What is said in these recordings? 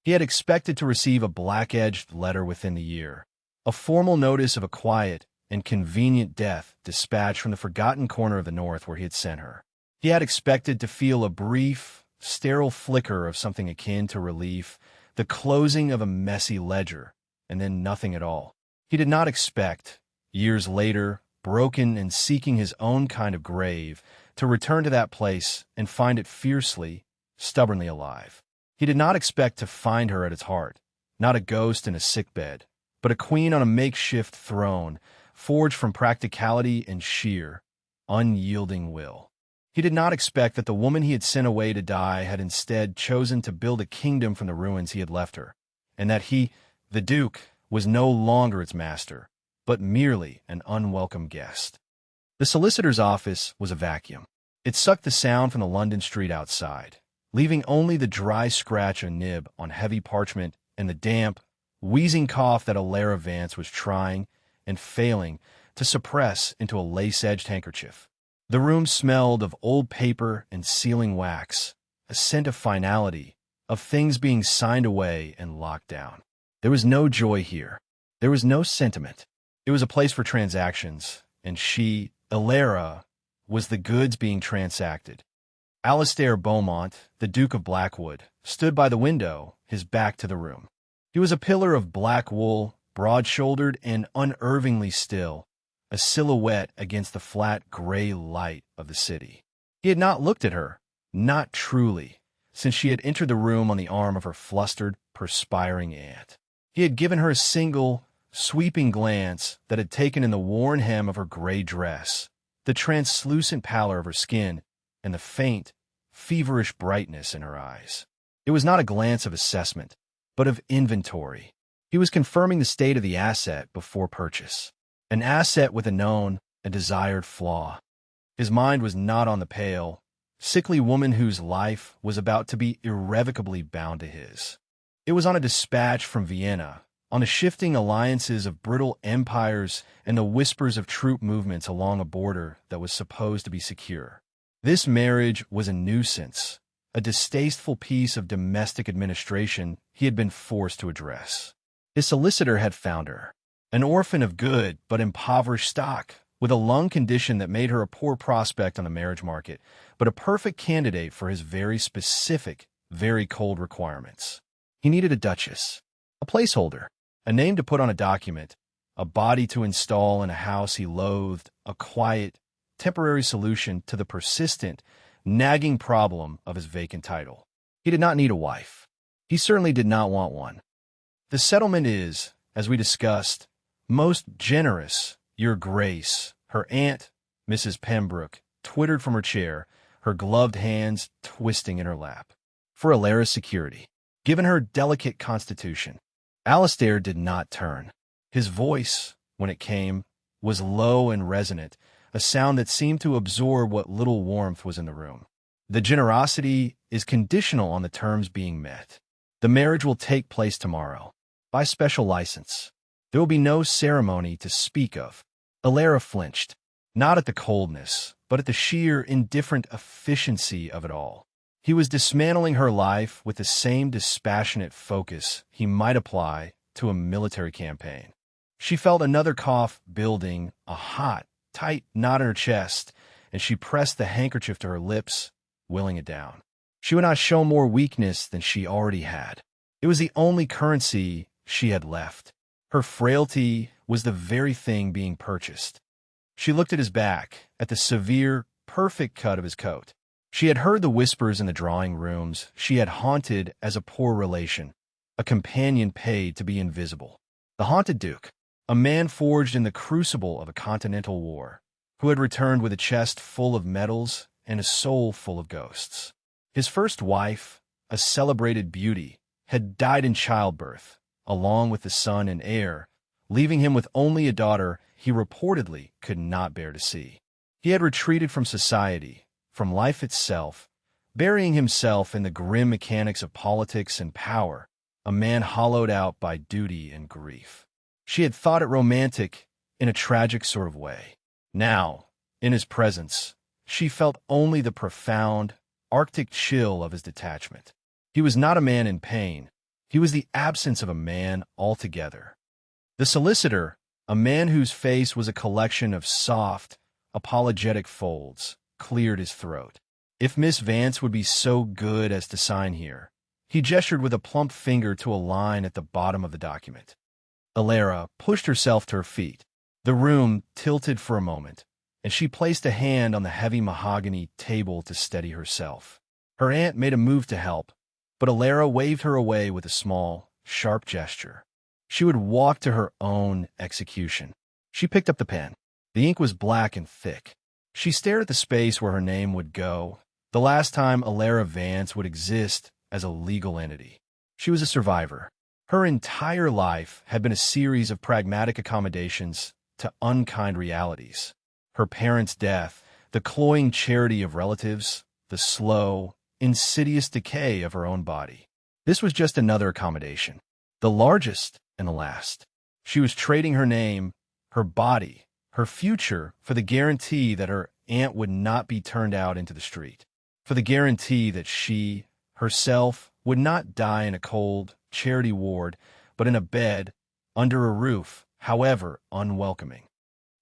He had expected to receive a black-edged letter within the year, a formal notice of a quiet and convenient death dispatched from the forgotten corner of the north where he had sent her. He had expected to feel a brief, sterile flicker of something akin to relief, the closing of a messy ledger, and then nothing at all. He did not expect, years later, broken and seeking his own kind of grave, to return to that place and find it fiercely, stubbornly alive. He did not expect to find her at its heart, not a ghost in a sickbed, but a queen on a makeshift throne, forged from practicality and sheer, unyielding will. He did not expect that the woman he had sent away to die had instead chosen to build a kingdom from the ruins he had left her, and that he, the Duke, was no longer its master, but merely an unwelcome guest. The solicitor's office was a vacuum. It sucked the sound from the London street outside, leaving only the dry scratch of a nib on heavy parchment and the damp, wheezing cough that Alara Vance was trying and failing to suppress into a lace-edged handkerchief. The room smelled of old paper and sealing wax, a scent of finality, of things being signed away and locked down. There was no joy here. There was no sentiment. It was a place for transactions, and she, Alara, was the goods being transacted. Alastair Beaumont, the Duke of Blackwood, stood by the window, his back to the room. He was a pillar of black wool, broad-shouldered and unervingly still, a silhouette against the flat gray light of the city. He had not looked at her, not truly, since she had entered the room on the arm of her flustered, perspiring aunt. He had given her a single, sweeping glance that had taken in the worn hem of her gray dress, the translucent pallor of her skin, and the faint, feverish brightness in her eyes. It was not a glance of assessment, but of inventory. He was confirming the state of the asset before purchase. An asset with a known and desired flaw. His mind was not on the pale, sickly woman whose life was about to be irrevocably bound to his. It was on a dispatch from Vienna, on the shifting alliances of brittle empires and the whispers of troop movements along a border that was supposed to be secure. This marriage was a nuisance, a distasteful piece of domestic administration he had been forced to address. His solicitor had found her, an orphan of good but impoverished stock, with a lung condition that made her a poor prospect on the marriage market, but a perfect candidate for his very specific, very cold requirements. He needed a duchess, a placeholder, a name to put on a document, a body to install in a house he loathed, a quiet, temporary solution to the persistent, nagging problem of his vacant title. He did not need a wife. He certainly did not want one. The settlement is, as we discussed, most generous, Your Grace, her aunt, Mrs. Pembroke, twittered from her chair, her gloved hands twisting in her lap. For Alara's security, given her delicate constitution. Alastair did not turn. His voice, when it came, was low and resonant, a sound that seemed to absorb what little warmth was in the room. The generosity is conditional on the terms being met. The marriage will take place tomorrow, by special license. There will be no ceremony to speak of. Alara flinched, not at the coldness, but at the sheer, indifferent efficiency of it all. He was dismantling her life with the same dispassionate focus he might apply to a military campaign. She felt another cough building, a hot, tight knot in her chest, and she pressed the handkerchief to her lips, willing it down. She would not show more weakness than she already had. It was the only currency she had left. Her frailty was the very thing being purchased. She looked at his back, at the severe, perfect cut of his coat. She had heard the whispers in the drawing rooms she had haunted as a poor relation, a companion paid to be invisible. The haunted Duke, a man forged in the crucible of a continental war, who had returned with a chest full of medals and a soul full of ghosts. His first wife, a celebrated beauty, had died in childbirth, along with the son and heir, leaving him with only a daughter he reportedly could not bear to see. He had retreated from society, from life itself, burying himself in the grim mechanics of politics and power, a man hollowed out by duty and grief. She had thought it romantic in a tragic sort of way. Now, in his presence, she felt only the profound, arctic chill of his detachment. He was not a man in pain, He was the absence of a man altogether. The solicitor, a man whose face was a collection of soft, apologetic folds, cleared his throat. If Miss Vance would be so good as to sign here. He gestured with a plump finger to a line at the bottom of the document. Alara pushed herself to her feet. The room tilted for a moment, and she placed a hand on the heavy mahogany table to steady herself. Her aunt made a move to help, but Alara waved her away with a small, sharp gesture. She would walk to her own execution. She picked up the pen. The ink was black and thick. She stared at the space where her name would go, the last time Alara Vance would exist as a legal entity. She was a survivor. Her entire life had been a series of pragmatic accommodations to unkind realities. Her parents' death, the cloying charity of relatives, the slow, insidious decay of her own body. This was just another accommodation, the largest and the last. She was trading her name, her body, her future for the guarantee that her aunt would not be turned out into the street, for the guarantee that she, herself, would not die in a cold charity ward, but in a bed, under a roof, however unwelcoming.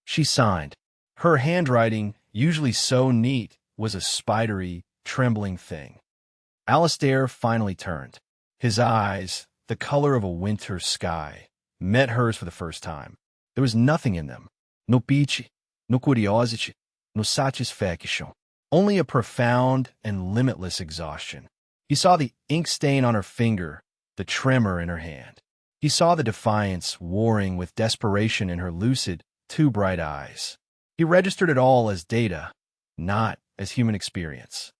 She signed. Her handwriting, usually so neat, was a spidery, trembling thing. Alistair finally turned. His eyes, the color of a winter sky, met hers for the first time. There was nothing in them. No pity, no curiosity, no satisfaction. Only a profound and limitless exhaustion. He saw the ink stain on her finger, the tremor in her hand. He saw the defiance warring with desperation in her lucid, too bright eyes. He registered it all as data, not as human experience.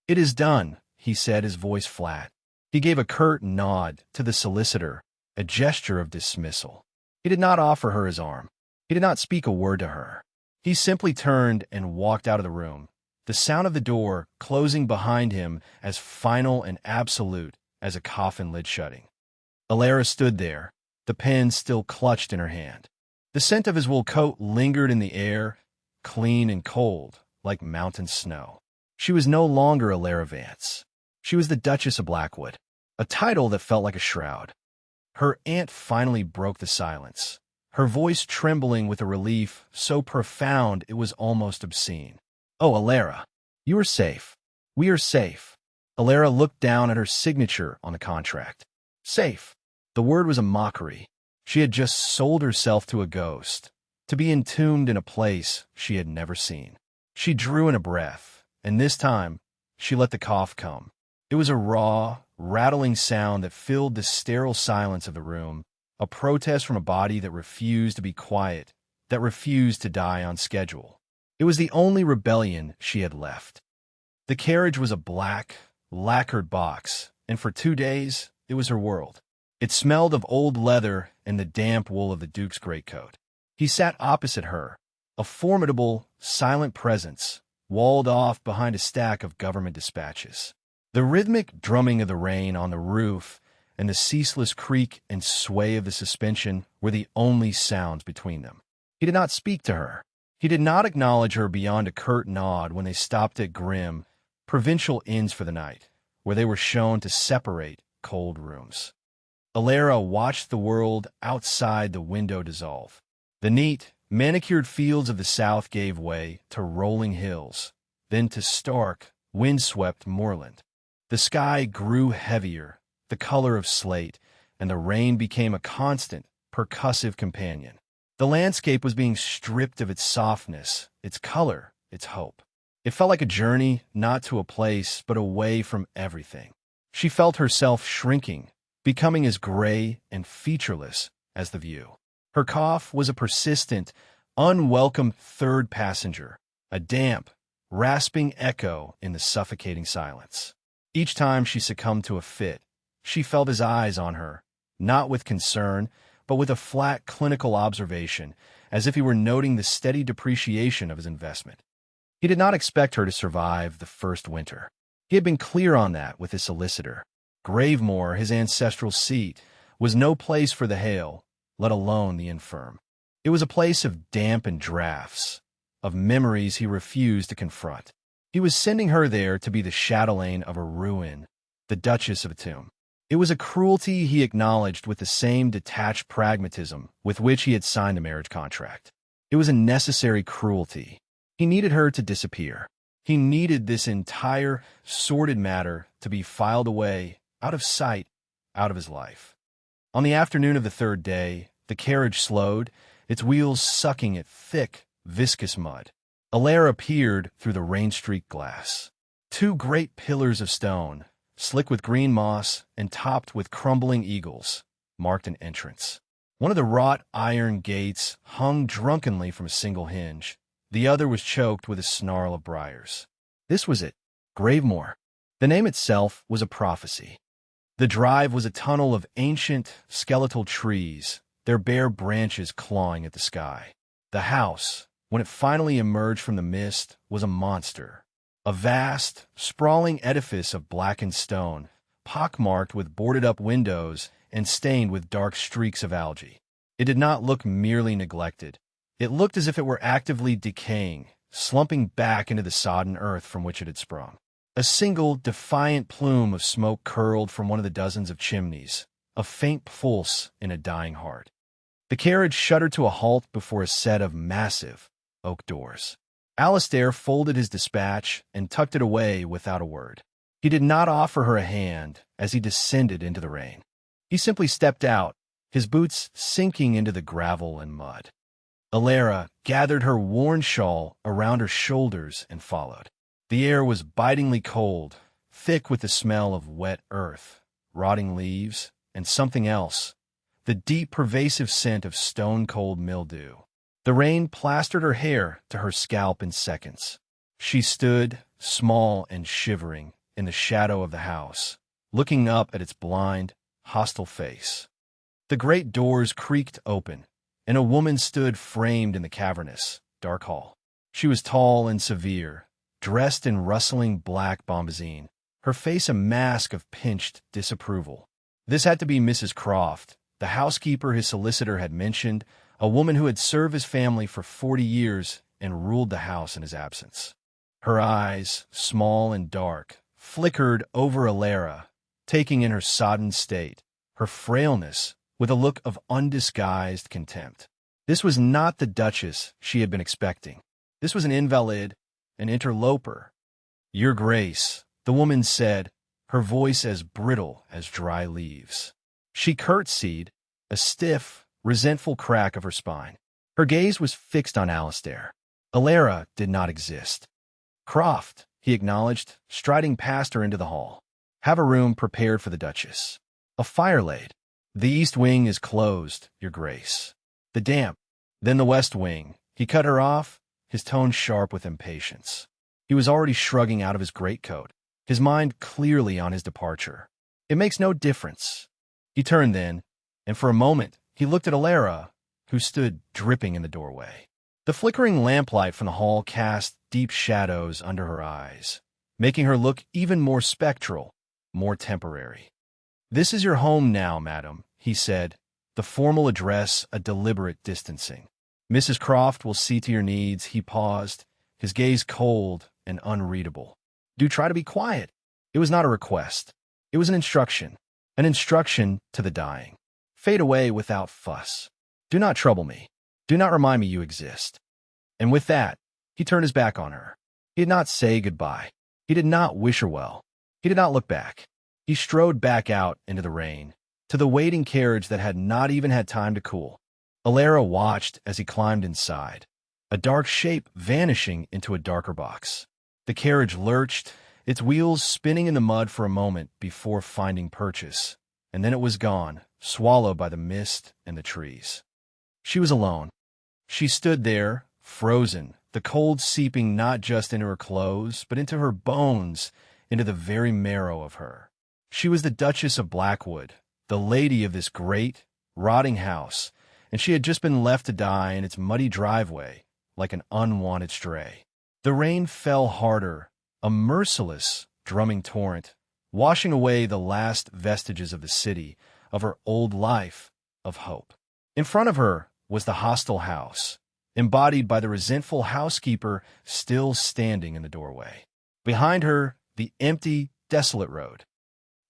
"It is done," he said, his voice flat. He gave a curt nod to the solicitor, a gesture of dismissal. He did not offer her his arm. He did not speak a word to her. He simply turned and walked out of the room, the sound of the door closing behind him as final and absolute as a coffin lid shutting. Alara stood there, the pen still clutched in her hand. The scent of his wool coat lingered in the air, clean and cold, like mountain snow. She was no longer Alara Vance. She was the Duchess of Blackwood, a title that felt like a shroud. Her aunt finally broke the silence, her voice trembling with a relief so profound it was almost obscene. "Oh, Alara, you are safe. We are safe." Alara looked down at her signature on the contract. Safe. The word was a mockery. She had just sold herself to a ghost, to be entombed in a place she had never seen. She drew in a breath, and this time, she let the cough come. It was a raw, rattling sound that filled the sterile silence of the room, a protest from a body that refused to be quiet, that refused to die on schedule. It was the only rebellion she had left. The carriage was a black, lacquered box, and for 2 days, it was her world. It smelled of old leather and the damp wool of the Duke's greatcoat. He sat opposite her, a formidable, silent presence, walled off behind a stack of government dispatches. The rhythmic drumming of the rain on the roof and the ceaseless creak and sway of the suspension were the only sounds between them. He did not speak to her. He did not acknowledge her beyond a curt nod when they stopped at grim, provincial inns for the night, where they were shown to separate cold rooms. Alara watched the world outside the window dissolve. The neat, manicured fields of the south gave way to rolling hills, then to stark, windswept moorland. The sky grew heavier, the color of slate, and the rain became a constant, percussive companion. The landscape was being stripped of its softness, its color, its hope. It felt like a journey, not to a place, but away from everything. She felt herself shrinking, becoming as gray and featureless as the view. Her cough was a persistent, unwelcome third passenger, a damp, rasping echo in the suffocating silence. Each time she succumbed to a fit, she felt his eyes on her, not with concern, but with a flat clinical observation, as if he were noting the steady depreciation of his investment. He did not expect her to survive the first winter. He had been clear on that with his solicitor. Gravemoor, his ancestral seat, was no place for the hale, let alone the infirm. It was a place of damp and drafts, of memories he refused to confront. He was sending her there to be the chatelaine of a ruin, the duchess of a tomb. It was a cruelty he acknowledged with the same detached pragmatism with which he had signed the marriage contract. It was a necessary cruelty. He needed her to disappear. He needed this entire sordid matter to be filed away, out of sight, out of his life. On the afternoon of the third day, the carriage slowed, its wheels sucking at thick, viscous mud. Alara peered through the rain-streaked glass. Two great pillars of stone, slick with green moss and topped with crumbling eagles, marked an entrance. One of the wrought iron gates hung drunkenly from a single hinge. The other was choked with a snarl of briars. This was it, Gravemore. The name itself was a prophecy. The drive was a tunnel of ancient, skeletal trees, their bare branches clawing at the sky. The house, when it finally emerged from the mist, was a monster. A vast, sprawling edifice of blackened stone, pockmarked with boarded-up windows and stained with dark streaks of algae. It did not look merely neglected. It looked as if it were actively decaying, slumping back into the sodden earth from which it had sprung. A single, defiant plume of smoke curled from one of the dozens of chimneys, a faint pulse in a dying heart. The carriage shuddered to a halt before a set of massive oak doors. Alistair folded his dispatch and tucked it away without a word. He did not offer her a hand as he descended into the rain. He simply stepped out, his boots sinking into the gravel and mud. Alara gathered her worn shawl around her shoulders and followed. The air was bitingly cold, thick with the smell of wet earth, rotting leaves, and something else, the deep, pervasive scent of stone-cold mildew. The rain plastered her hair to her scalp in seconds. She stood, small and shivering, in the shadow of the house, looking up at its blind, hostile face. The great doors creaked open, and a woman stood framed in the cavernous, dark hall. She was tall and severe, dressed in rustling black bombazine, her face a mask of pinched disapproval. This had to be Mrs. Croft, the housekeeper his solicitor had mentioned, a woman who had served his family for 40 years and ruled the house in his absence. Her eyes, small and dark, flickered over Alara, taking in her sodden state, her frailness, with a look of undisguised contempt. This was not the Duchess she had been expecting. This was an invalid, an interloper. "Your Grace," the woman said, her voice as brittle as dry leaves. She curtsied, a stiff, resentful crack of her spine. Her gaze was fixed on Alistair. Alara did not exist. "Croft," he acknowledged, striding past her into the hall. "Have a room prepared for the Duchess. A fire laid. The east wing is closed, Your Grace. The damp. Then the west wing." He cut her off, his tone sharp with impatience. He was already shrugging out of his greatcoat, his mind clearly on his departure. "It makes no difference." He turned then, and for a moment he looked at Alara, who stood dripping in the doorway. The flickering lamplight from the hall cast deep shadows under her eyes, making her look even more spectral, more temporary. "This is your home now, madam," he said, the formal address a deliberate distancing. "Mrs. Croft will see to your needs." He paused, his gaze cold and unreadable. "Do try to be quiet." It was not a request. It was an instruction to the dying. "Fade away without fuss. Do not trouble me. Do not remind me you exist." And with that, he turned his back on her. He did not say goodbye. He did not wish her well. He did not look back. He strode back out into the rain, to the waiting carriage that had not even had time to cool. Alara watched as he climbed inside, a dark shape vanishing into a darker box. The carriage lurched, its wheels spinning in the mud for a moment before finding purchase, and then it was gone, swallowed by the mist and the trees. She was alone. She stood there, frozen, the cold seeping not just into her clothes, but into her bones, into the very marrow of her. She was the Duchess of Blackwood, the lady of this great, rotting house, and she had just been left to die in its muddy driveway like an unwanted stray. The rain fell harder, a merciless, drumming torrent, washing away the last vestiges of the city, of her old life, of hope. In front of her was the hostile house, embodied by the resentful housekeeper still standing in the doorway. Behind her, the empty, desolate road.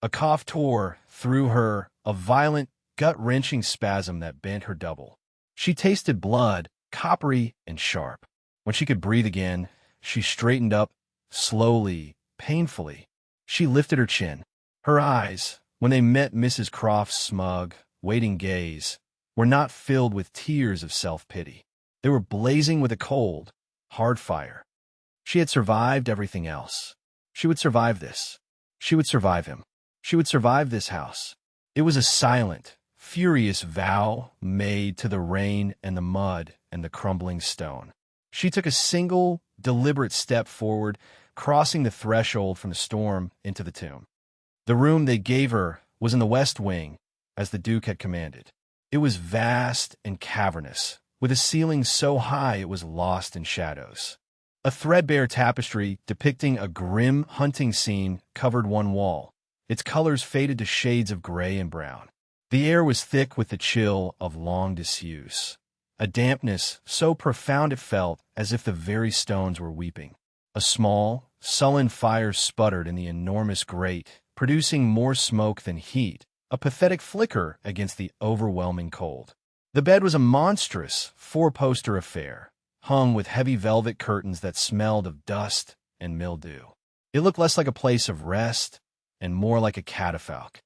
A cough tore through her, a violent, gut-wrenching spasm that bent her double. She tasted blood, coppery and sharp. When she could breathe again, she straightened up, slowly, painfully. She lifted her chin. Her eyes, when they met Mrs. Croft's smug, waiting gaze, were not filled with tears of self-pity. They were blazing with a cold, hard fire. She had survived everything else. She would survive this. She would survive him. She would survive this house. It was a silent, furious vow made to the rain and the mud and the crumbling stone. She took a single, deliberate step forward, crossing the threshold from the storm into the tomb. The room they gave her was in the west wing, as the Duke had commanded. It was vast and cavernous, with a ceiling so high it was lost in shadows. A threadbare tapestry depicting a grim hunting scene covered one wall, its colors faded to shades of gray and brown. The air was thick with the chill of long disuse, a dampness so profound it felt as if the very stones were weeping. A small, sullen fire sputtered in the enormous grate, producing more smoke than heat, a pathetic flicker against the overwhelming cold. The bed was a monstrous, four-poster affair, hung with heavy velvet curtains that smelled of dust and mildew. It looked less like a place of rest and more like a catafalque.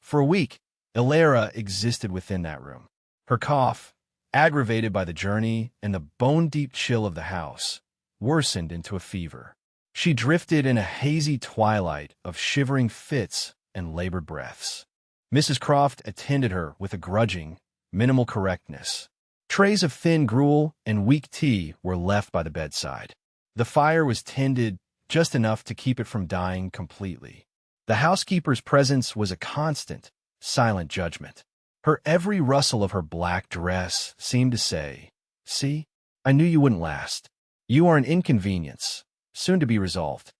For a week, Ilara existed within that room. Her cough, aggravated by the journey and the bone-deep chill of the house, worsened into a fever. She drifted in a hazy twilight of shivering fits and labored breaths. Mrs. Croft attended her with a grudging, minimal correctness. Trays of thin gruel and weak tea were left by the bedside. The fire was tended just enough to keep it from dying completely. The housekeeper's presence was a constant, silent judgment. Her every rustle of her black dress seemed to say, "See, I knew you wouldn't last. You are an inconvenience, soon to be resolved."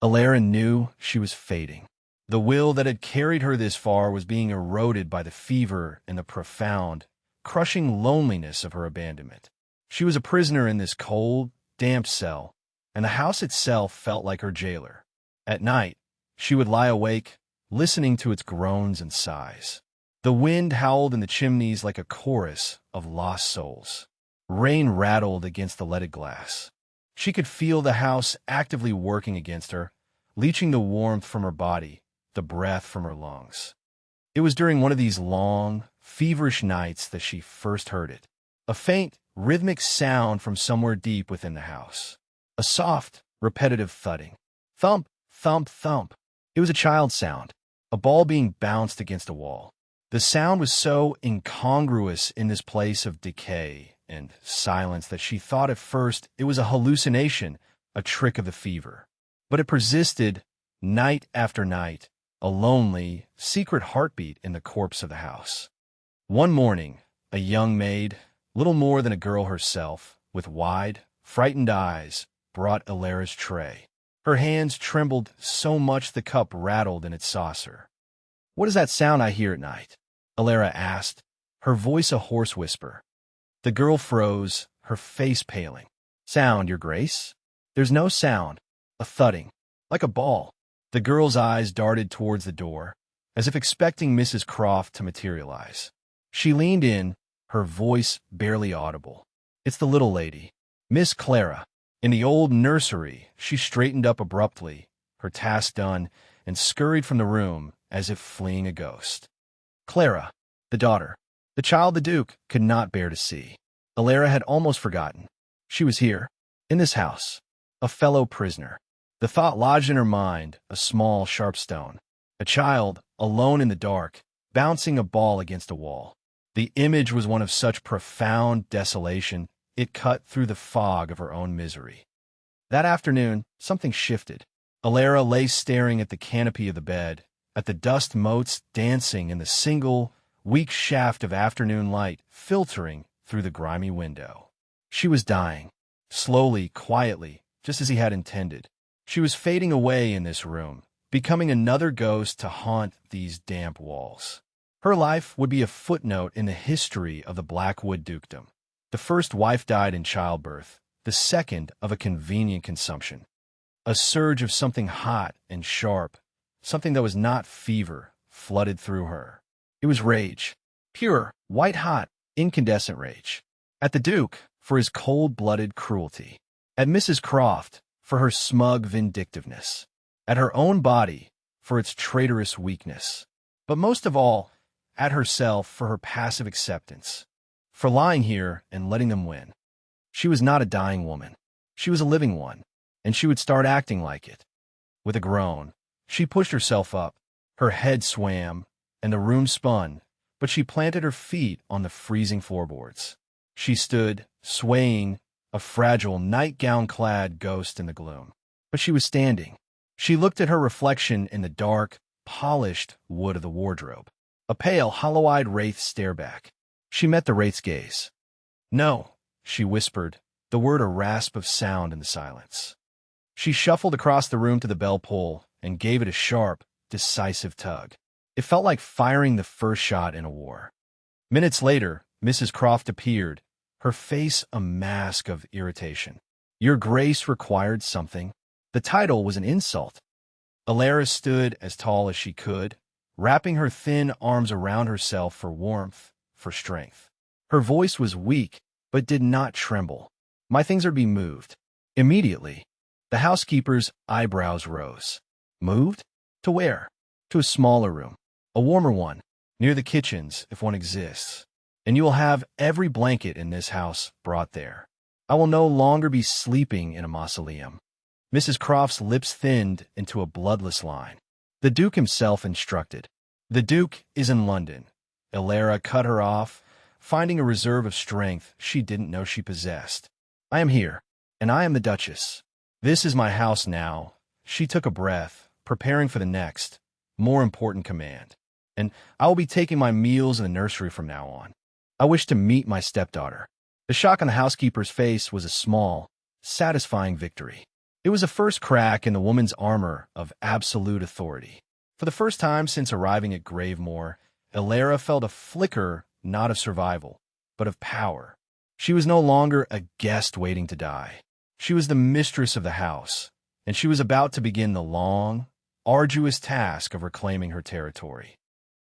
Ilara knew she was fading. The will that had carried her this far was being eroded by the fever and the profound, crushing loneliness of her abandonment. She was a prisoner in this cold, damp cell, and the house itself felt like her jailer. At night, she would lie awake, listening to its groans and sighs. The wind howled in the chimneys like a chorus of lost souls. Rain rattled against the leaded glass. She could feel the house actively working against her, leaching the warmth from her body, the breath from her lungs. It was during one of these long, feverish nights that she first heard it. A faint, rhythmic sound from somewhere deep within the house. A soft, repetitive thudding. Thump, thump, thump. It was a child's sound, a ball being bounced against a wall. The sound was so incongruous in this place of decay and silence that she thought at first it was a hallucination, a trick of the fever. But it persisted, night after night, a lonely, secret heartbeat in the corpse of the house. One morning, a young maid, little more than a girl herself, with wide, frightened eyes, brought Ilara's tray. Her hands trembled so much the cup rattled in its saucer. "What is that sound I hear at night?" Ilara asked, her voice a hoarse whisper. The girl froze, her face paling. "Sound, your grace? There's no sound. A thudding. Like a ball." The girl's eyes darted towards the door, as if expecting Mrs. Croft to materialize. She leaned in, her voice barely audible. "It's the little lady, Miss Clara." In the old nursery, she straightened up abruptly, her task done, and scurried from the room as if fleeing a ghost. Clara, the daughter, the child the Duke could not bear to see. Ilara had almost forgotten. She was here, in this house, a fellow prisoner. The thought lodged in her mind, a small, sharp stone. A child, alone in the dark, bouncing a ball against a wall. The image was one of such profound desolation, it cut through the fog of her own misery. That afternoon, something shifted. Ilara lay staring at the canopy of the bed, at the dust motes dancing in the single, weak shaft of afternoon light filtering through the grimy window. She was dying, slowly, quietly, just as he had intended. She was fading away in this room, becoming another ghost to haunt these damp walls. Her life would be a footnote in the history of the Blackwood dukedom. The first wife died in childbirth, the second of a convenient consumption. A surge of something hot and sharp, something that was not fever, flooded through her. It was rage. Pure, white-hot, incandescent rage. At the Duke, for his cold-blooded cruelty. At Mrs. Croft, for her smug vindictiveness. At her own body, for its traitorous weakness. But most of all, at herself for her passive acceptance. For lying here and letting them win. She was not a dying woman. She was a living one, and she would start acting like it. With a groan, she pushed herself up. Her head swam, and the room spun, but she planted her feet on the freezing floorboards. She stood, swaying, a fragile, nightgown-clad ghost in the gloom. But she was standing. She looked at her reflection in the dark, polished wood of the wardrobe. A pale, hollow-eyed wraith stare back. She met the wraith's gaze. "No," she whispered, the word a rasp of sound in the silence. She shuffled across the room to the bell pull and gave it a sharp, decisive tug. It felt like firing the first shot in a war. Minutes later, Mrs. Croft appeared, her face a mask of irritation. "Your Grace required something." The title was an insult. Alara stood as tall as she could, wrapping her thin arms around herself for warmth, for strength. Her voice was weak, but did not tremble. "My things are to be moved." Immediately, the housekeeper's eyebrows rose. "Moved? To where?" "To a smaller room. A warmer one, near the kitchens, if one exists. And you will have every blanket in this house brought there. I will no longer be sleeping in a mausoleum." Mrs. Croft's lips thinned into a bloodless line. The Duke himself instructed. "The Duke is in London." Alara cut her off, finding a reserve of strength she didn't know she possessed. "I am here, and I am the Duchess. This is my house now." She took a breath, preparing for the next, more important command. "And I will be taking my meals in the nursery from now on. I wish to meet my stepdaughter." The shock on the housekeeper's face was a small, satisfying victory. It was a first crack in the woman's armor of absolute authority. For the first time since arriving at Gravemoor, Alara felt a flicker not of survival, but of power. She was no longer a guest waiting to die. She was the mistress of the house, and she was about to begin the long, arduous task of reclaiming her territory.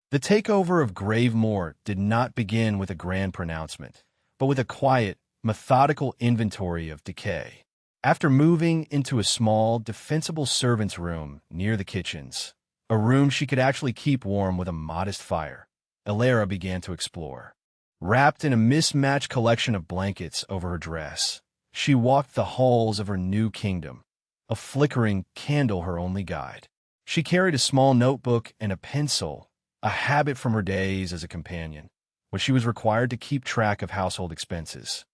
The takeover of Gravemoor did not begin with a grand pronouncement, but with a quiet, methodical inventory of decay. After moving into a small, defensible servant's room near the kitchens, a room she could actually keep warm with a modest fire, Alara began to explore. Wrapped in a mismatched collection of blankets over her dress, she walked the halls of her new kingdom, a flickering candle her only guide. She carried a small notebook and a pencil, a habit from her days as a companion, when she was required to keep track of household expenses.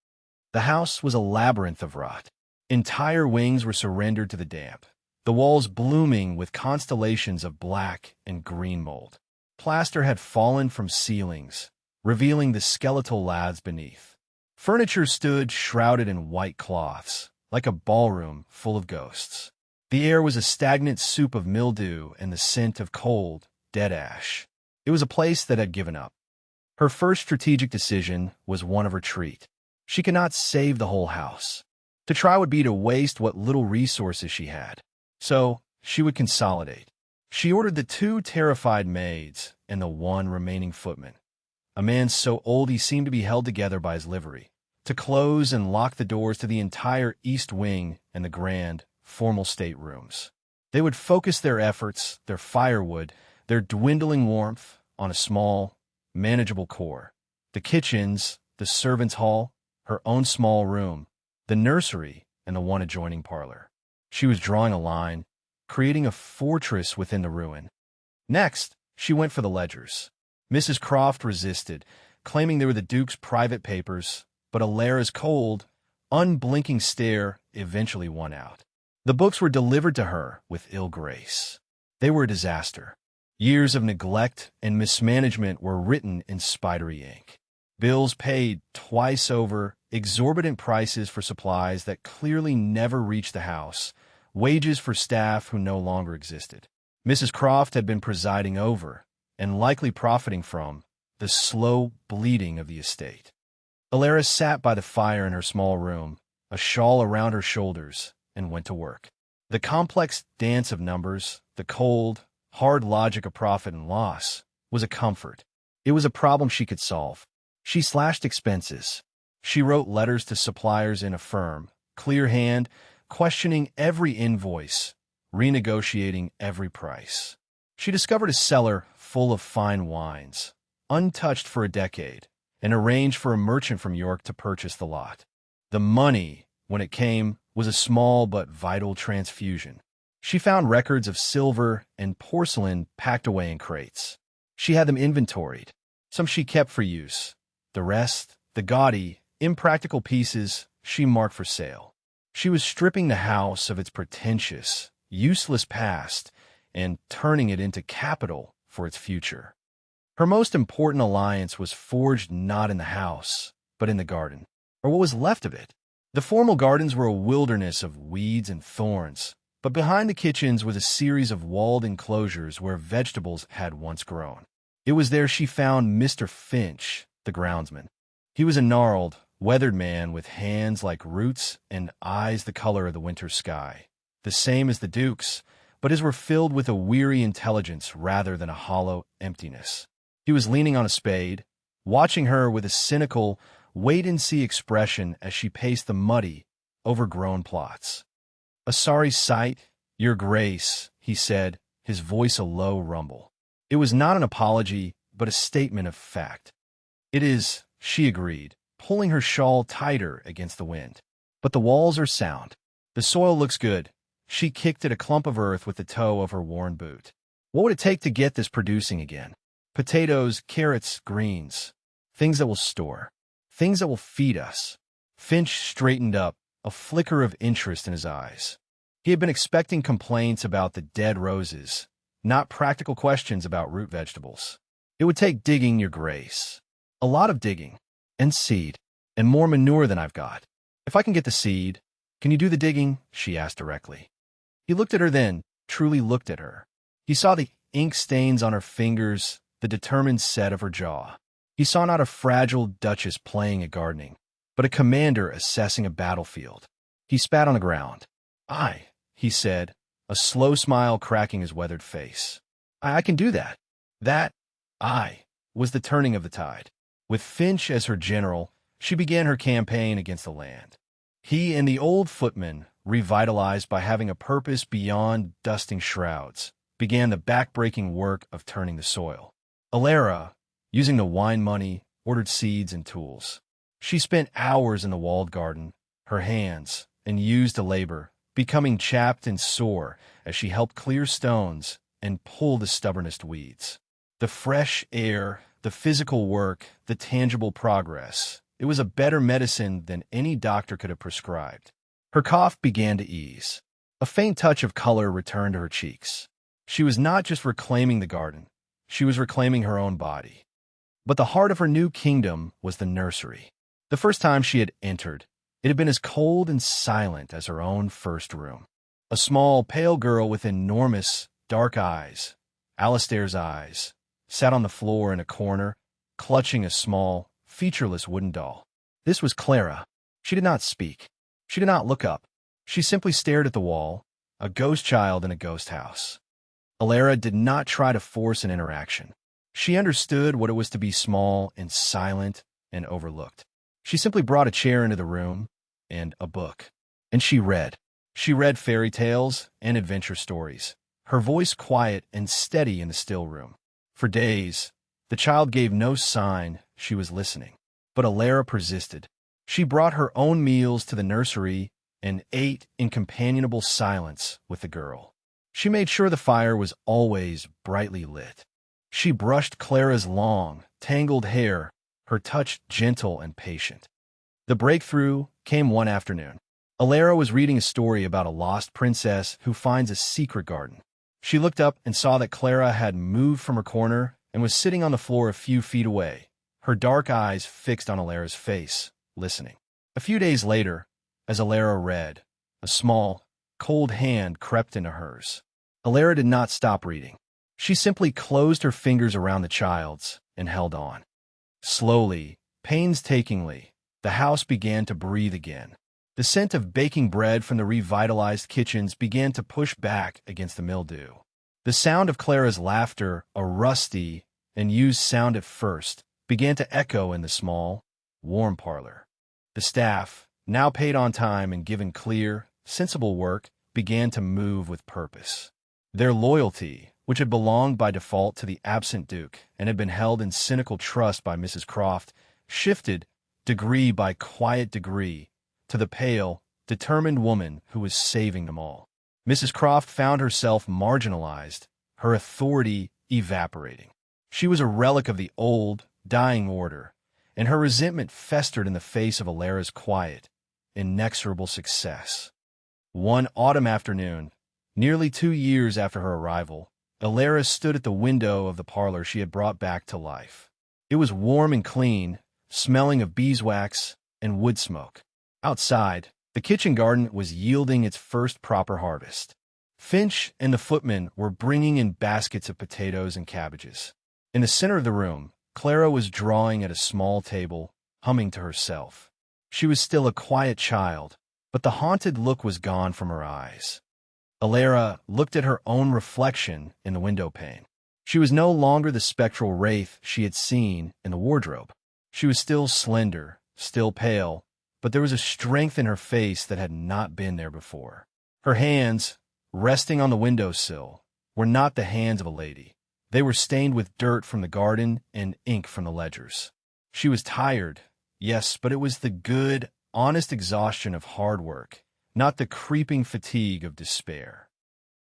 The house was a labyrinth of rot. Entire wings were surrendered to the damp, the walls blooming with constellations of black and green mold. Plaster had fallen from ceilings, revealing the skeletal laths beneath. Furniture stood shrouded in white cloths, like a ballroom full of ghosts. The air was a stagnant soup of mildew and the scent of cold, dead ash. It was a place that had given up. Her first strategic decision was one of retreat. She could not save the whole house. To try would be to waste what little resources she had. So, she would consolidate. She ordered the 2 terrified maids and the 1 remaining footman, a man so old he seemed to be held together by his livery, to close and lock the doors to the entire east wing and the grand, formal staterooms. They would focus their efforts, their firewood, their dwindling warmth on a small, manageable core. The kitchens, the servants' hall, her own small room, the nursery, and the one adjoining parlor. She was drawing a line, creating a fortress within the ruin. Next, she went for the ledgers. Mrs. Croft resisted, claiming they were the Duke's private papers, but Alara's cold, unblinking stare eventually won out. The books were delivered to her with ill grace. They were a disaster. Years of neglect and mismanagement were written in spidery ink. Bills paid twice over, exorbitant prices for supplies that clearly never reached the house, wages for staff who no longer existed. Mrs. Croft had been presiding over, and likely profiting from, the slow bleeding of the estate. Alara sat by the fire in her small room, a shawl around her shoulders, and went to work. The complex dance of numbers, the cold, hard logic of profit and loss, was a comfort. It was a problem she could solve. She slashed expenses. She wrote letters to suppliers in a firm, clear hand, questioning every invoice, renegotiating every price. She discovered a cellar full of fine wines, untouched for a decade, and arranged for a merchant from York to purchase the lot. The money, when it came, was a small but vital transfusion. She found records of silver and porcelain packed away in crates. She had them inventoried. Some she kept for use. The rest, the gaudy, impractical pieces, she marked for sale. She was stripping the house of its pretentious, useless past and turning it into capital for its future. Her most important alliance was forged not in the house, but in the garden, or what was left of it. The formal gardens were a wilderness of weeds and thorns, but behind the kitchens was a series of walled enclosures where vegetables had once grown. It was there she found Mr. Finch, the groundsman. He was a gnarled, weathered man with hands like roots and eyes the color of the winter sky, the same as the Duke's, but his were filled with a weary intelligence rather than a hollow emptiness. He was leaning on a spade, watching her with a cynical, wait-and-see expression as she paced the muddy, overgrown plots. "A sorry sight, Your Grace," he said, his voice a low rumble. It was not an apology, but a statement of fact. "It is," she agreed, pulling her shawl tighter against the wind. "But the walls are sound. The soil looks good." She kicked at a clump of earth with the toe of her worn boot. "What would it take to get this producing again? Potatoes, carrots, greens. Things that will store. Things that will feed us." Finch straightened up, a flicker of interest in his eyes. He had been expecting complaints about the dead roses, not practical questions about root vegetables. "It would take digging, Your Grace. A lot of digging. And seed. And more manure than I've got. If I can get the seed, can you do the digging?" she asked directly. He looked at her then, truly looked at her. He saw the ink stains on her fingers, the determined set of her jaw. He saw not a fragile duchess playing at gardening, but a commander assessing a battlefield. He spat on the ground. "Aye," he said, a slow smile cracking his weathered face. I can do that." That, aye, was the turning of the tide. With Finch as her general, she began her campaign against the land. He and the old footman, revitalized by having a purpose beyond dusting shrouds, began the back-breaking work of turning the soil. Alara, using the wine money, ordered seeds and tools. She spent hours in the walled garden, her hands, and used to labor, becoming chapped and sore as she helped clear stones and pull the stubbornest weeds. The fresh air, the physical work, the tangible progress. It was a better medicine than any doctor could have prescribed. Her cough began to ease. A faint touch of color returned to her cheeks. She was not just reclaiming the garden. She was reclaiming her own body. But the heart of her new kingdom was the nursery. The first time she had entered, it had been as cold and silent as her own first room. A small, pale girl with enormous, dark eyes, Alistair's eyes, sat on the floor in a corner, clutching a small, featureless wooden doll. This was Clara. She did not speak. She did not look up. She simply stared at the wall, a ghost child in a ghost house. Alara did not try to force an interaction. She understood what it was to be small and silent and overlooked. She simply brought a chair into the room and a book. And she read. She read fairy tales and adventure stories, her voice quiet and steady in the still room. For days, the child gave no sign she was listening. But Alara persisted. She brought her own meals to the nursery and ate in companionable silence with the girl. She made sure the fire was always brightly lit. She brushed Clara's long, tangled hair, her touch gentle and patient. The breakthrough came one afternoon. Alara was reading a story about a lost princess who finds a secret garden. She looked up and saw that Clara had moved from her corner and was sitting on the floor a few feet away, her dark eyes fixed on Alara's face, listening. A few days later, as Alara read, a small, cold hand crept into hers. Alara did not stop reading. She simply closed her fingers around the child's and held on. Slowly, painstakingly, the house began to breathe again. The scent of baking bread from the revitalized kitchens began to push back against the mildew. The sound of Clara's laughter, a rusty and used sound at first, began to echo in the small, warm parlor. The staff, now paid on time and given clear, sensible work, began to move with purpose. Their loyalty, which had belonged by default to the absent Duke and had been held in cynical trust by Mrs. Croft, shifted, degree by quiet degree, to the pale, determined woman who was saving them all. Mrs. Croft found herself marginalized, her authority evaporating. She was a relic of the old, dying order, and her resentment festered in the face of Alara's quiet, inexorable success. One autumn afternoon, nearly 2 years after her arrival, Alara stood at the window of the parlor she had brought back to life. It was warm and clean, smelling of beeswax and wood smoke. Outside, the kitchen garden was yielding its first proper harvest. Finch and the footman were bringing in baskets of potatoes and cabbages. In the center of the room, Clara was drawing at a small table, humming to herself. She was still a quiet child, but the haunted look was gone from her eyes. Alara looked at her own reflection in the window pane. She was no longer the spectral wraith she had seen in the wardrobe. She was still slender, still pale, but there was a strength in her face that had not been there before. Her hands, resting on the windowsill, were not the hands of a lady. They were stained with dirt from the garden and ink from the ledgers. She was tired, yes, but it was the good, honest exhaustion of hard work, not the creeping fatigue of despair.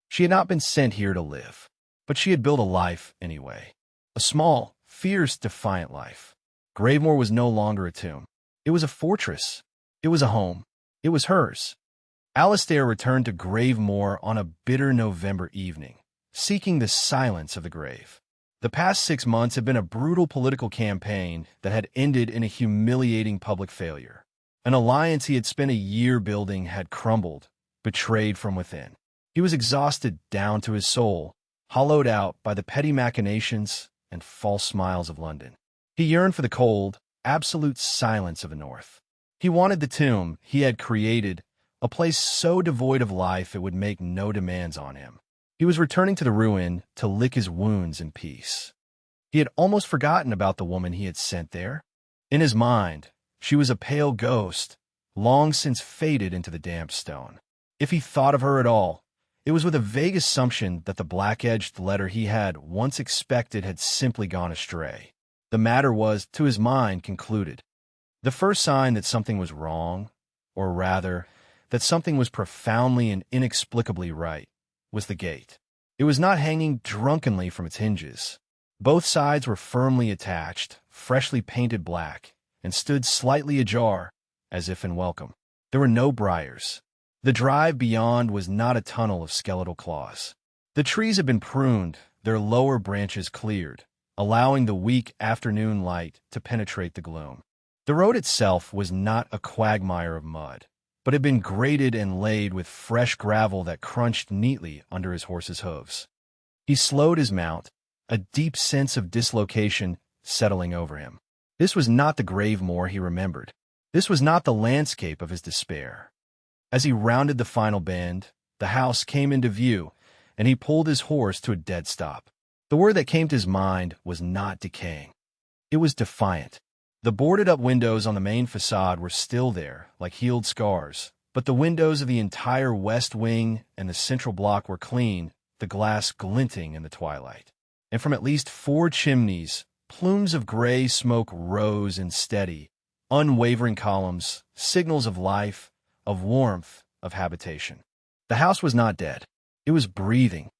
She had not been sent here to live, but she had built a life anyway. A small, fierce, defiant life. Gravemore was no longer a tomb. It was a fortress. It was a home. It was hers. Alastair returned to Gravemore on a bitter November evening, seeking the silence of the grave. The past 6 months had been a brutal political campaign that had ended in a humiliating public failure. An alliance he had spent a year building had crumbled, betrayed from within. He was exhausted down to his soul, hollowed out by the petty machinations and false smiles of London. He yearned for the cold, absolute silence of the North. He wanted the tomb he had created, a place so devoid of life it would make no demands on him. He was returning to the ruin to lick his wounds in peace. He had almost forgotten about the woman he had sent there. In his mind, she was a pale ghost, long since faded into the damp stone. If he thought of her at all, it was with a vague assumption that the black-edged letter he had once expected had simply gone astray. The matter was, to his mind, concluded. The first sign that something was wrong, or rather, that something was profoundly and inexplicably right, was the gate. It was not hanging drunkenly from its hinges. Both sides were firmly attached, freshly painted black, and stood slightly ajar, as if in welcome. There were no briars. The drive beyond was not a tunnel of skeletal claws. The trees had been pruned, their lower branches cleared, allowing the weak afternoon light to penetrate the gloom. The road itself was not a quagmire of mud, but had been graded and laid with fresh gravel that crunched neatly under his horse's hooves. He slowed his mount, a deep sense of dislocation settling over him. This was not the Gravemore he remembered. This was not the landscape of his despair. As he rounded the final bend, the house came into view, and he pulled his horse to a dead stop. The word that came to his mind was not decaying. It was defiant. The boarded-up windows on the main facade were still there, like healed scars, but the windows of the entire west wing and the central block were clean, the glass glinting in the twilight. And from at least 4 chimneys, plumes of gray smoke rose in steady, unwavering columns, signals of life, of warmth, of habitation. The house was not dead. It was breathing.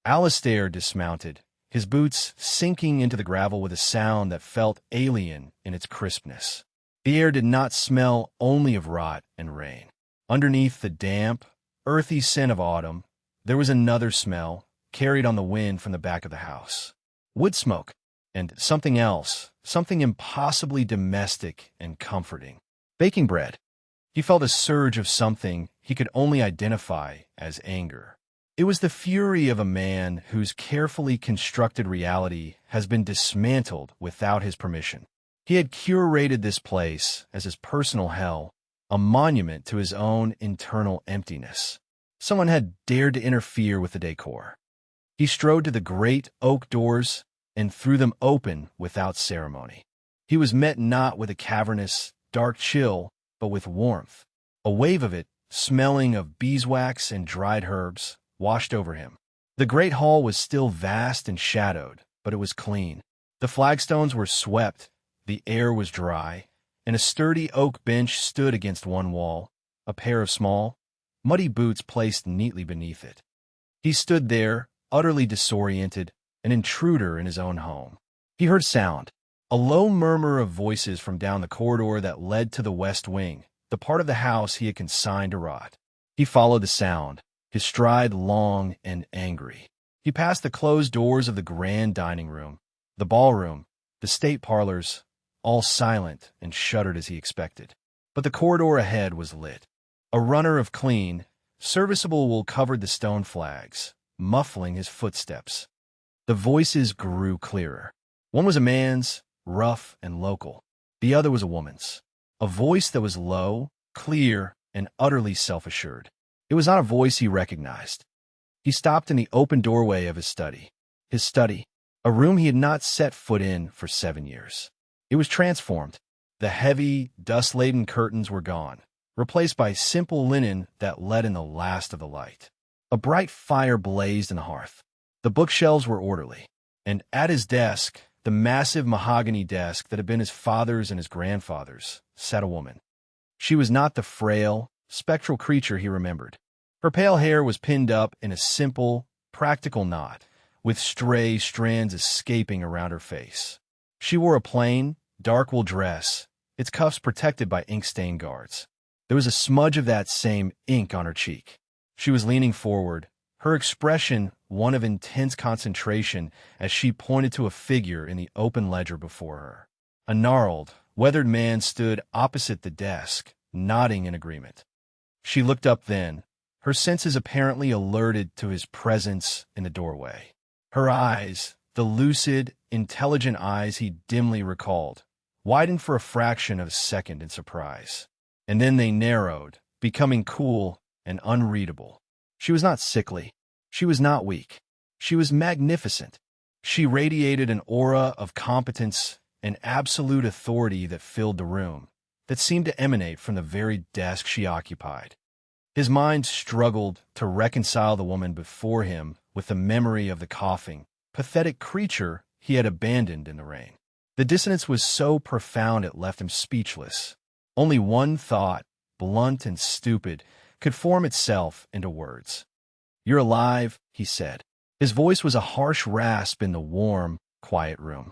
Alastair dismounted, his boots sinking into the gravel with a sound that felt alien in its crispness. The air did not smell only of rot and rain. Underneath the damp, earthy scent of autumn, there was another smell, carried on the wind from the back of the house. Wood smoke, and something else, something impossibly domestic and comforting. Baking bread. He felt a surge of something he could only identify as anger. It was the fury of a man whose carefully constructed reality has been dismantled without his permission. He had curated this place as his personal hell, a monument to his own internal emptiness. Someone had dared to interfere with the decor. He strode to the great oak doors and threw them open without ceremony. He was met not with a cavernous, dark chill, but with warmth. A wave of it, smelling of beeswax and dried herbs, washed over him. The great hall was still vast and shadowed, but it was clean. The flagstones were swept, the air was dry, and a sturdy oak bench stood against one wall, a pair of small, muddy boots placed neatly beneath it. He stood there, utterly disoriented, an intruder in his own home. He heard sound, a low murmur of voices from down the corridor that led to the west wing, the part of the house he had consigned to rot. He followed the sound, his stride long and angry. He passed the closed doors of the grand dining room, the ballroom, the state parlors, all silent and shuttered as he expected. But the corridor ahead was lit. A runner of clean, serviceable wool covered the stone flags, muffling his footsteps. The voices grew clearer. One was a man's, rough and local. The other was a woman's. A voice that was low, clear, and utterly self-assured. It was not a voice he recognized. He stopped in the open doorway of his study. His study, a room he had not set foot in for 7 years. It was transformed. The heavy, dust-laden curtains were gone, replaced by simple linen that let in the last of the light. A bright fire blazed in the hearth. The bookshelves were orderly, and at his desk, the massive mahogany desk that had been his father's and his grandfather's, sat a woman. She was not the frail, spectral creature he remembered. Her pale hair was pinned up in a simple, practical knot, with stray strands escaping around her face. She wore a plain, dark wool dress, its cuffs protected by ink-stained guards. There was a smudge of that same ink on her cheek. She was leaning forward, her expression one of intense concentration as she pointed to a figure in the open ledger before her. A gnarled, weathered man stood opposite the desk, nodding in agreement. She looked up then, her senses apparently alerted to his presence in the doorway. Her eyes, the lucid, intelligent eyes he dimly recalled, widened for a fraction of a second in surprise. And then they narrowed, becoming cool and unreadable. She was not sickly. She was not weak. She was magnificent. She radiated an aura of competence and absolute authority that filled the room, that seemed to emanate from the very desk she occupied. His mind struggled to reconcile the woman before him with the memory of the coughing, pathetic creature he had abandoned in the rain. The dissonance was so profound it left him speechless. Only one thought, blunt and stupid, could form itself into words. "You're alive," he said. His voice was a harsh rasp in the warm, quiet room.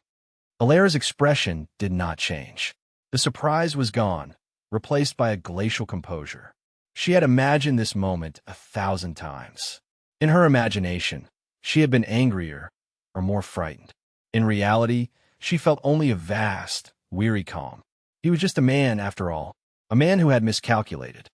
Alara's expression did not change. The surprise was gone, replaced by a glacial composure. She had imagined this moment 1,000 times. In her imagination, she had been angrier or more frightened. In reality, she felt only a vast, weary calm. He was just a man, after all, a man who had miscalculated.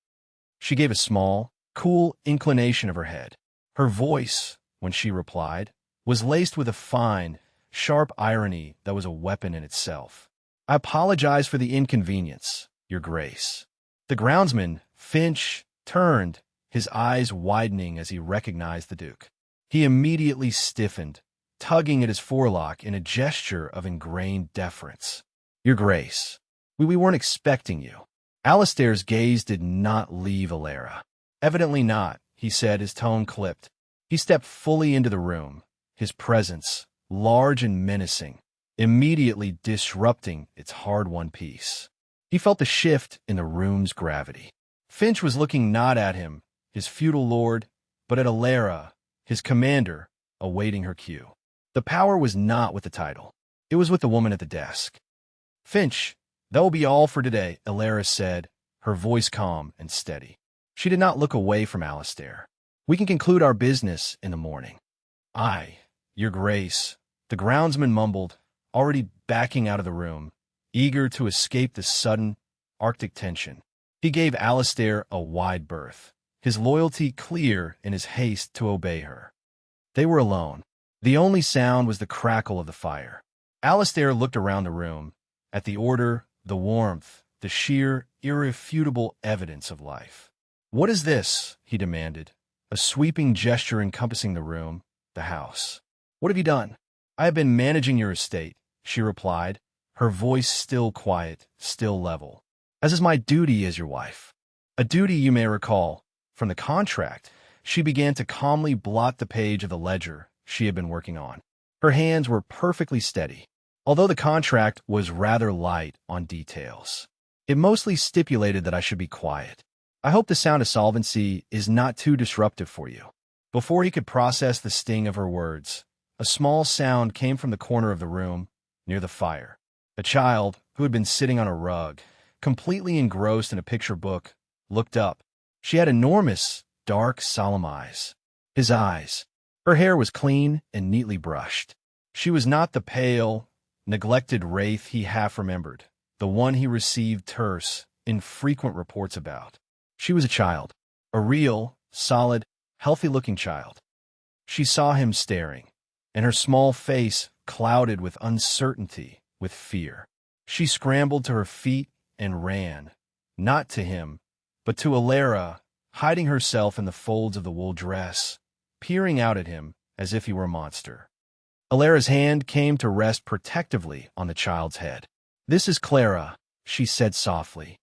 She gave a small, cool inclination of her head. Her voice, when she replied, was laced with a fine, sharp irony that was a weapon in itself. "I apologize for the inconvenience, Your Grace." The groundsman, Finch, turned, his eyes widening as he recognized the Duke. He immediately stiffened, tugging at his forelock in a gesture of ingrained deference. "Your Grace, we weren't expecting you." Alistair's gaze did not leave Alara. "Evidently not," he said, his tone clipped. He stepped fully into the room, his presence, large and menacing, immediately disrupting its hard-won peace. He felt the shift in the room's gravity. Finch was looking not at him, his feudal lord, but at Alara, his commander, awaiting her cue. The power was not with the title. It was with the woman at the desk. "Finch, that will be all for today," Alara said, her voice calm and steady. She did not look away from Alistair. "We can conclude our business in the morning." "Aye, Your Grace," the groundsman mumbled, already backing out of the room, eager to escape the sudden, Arctic tension. He gave Alistair a wide berth, his loyalty clear in his haste to obey her. They were alone. The only sound was the crackle of the fire. Alistair looked around the room, at the order, the warmth, the sheer, irrefutable evidence of life. "What is this?" he demanded, a sweeping gesture encompassing the room, the house. "What have you done?" "I have been managing your estate," she replied, her voice still quiet, still level. "As is my duty as your wife." A duty, you may recall, from the contract. She began to calmly blot the page of the ledger she had been working on. Her hands were perfectly steady, although the contract was rather light on details. It mostly stipulated that I should be quiet. "I hope the sound of solvency is not too disruptive for you." Before he could process the sting of her words, a small sound came from the corner of the room, near the fire. A child, who had been sitting on a rug, completely engrossed in a picture book, looked up. She had enormous, dark, solemn eyes. His eyes. Her hair was clean and neatly brushed. She was not the pale, neglected wraith he half remembered, the one he received terse, infrequent reports about. She was a child, a real, solid, healthy-looking child. She saw him staring, and her small face clouded with uncertainty, with fear. She scrambled to her feet and ran, not to him, but to Alara, hiding herself in the folds of the wool dress, peering out at him as if he were a monster. Alara's hand came to rest protectively on the child's head. "This is Clara," she said softly.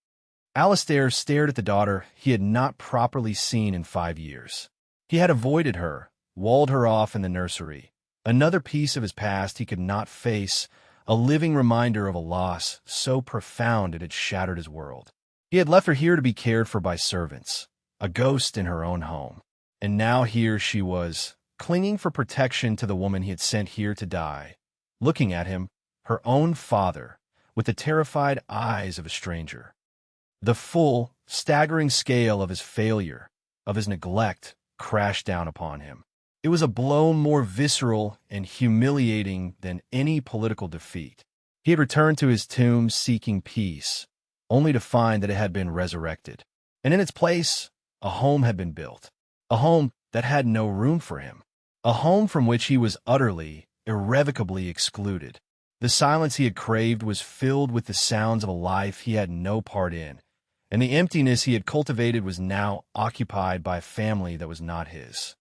Alistair stared at the daughter he had not properly seen in 5 years. He had avoided her, walled her off in the nursery. Another piece of his past he could not face, a living reminder of a loss so profound it had shattered his world. He had left her here to be cared for by servants, a ghost in her own home. And now here she was, clinging for protection to the woman he had sent here to die, looking at him, her own father, with the terrified eyes of a stranger. The full, staggering scale of his failure, of his neglect, crashed down upon him. It was a blow more visceral and humiliating than any political defeat. He had returned to his tomb seeking peace, only to find that it had been resurrected. And in its place, a home had been built. A home that had no room for him. A home from which he was utterly, irrevocably excluded. The silence he had craved was filled with the sounds of a life he had no part in, and the emptiness he had cultivated was now occupied by a family that was not his.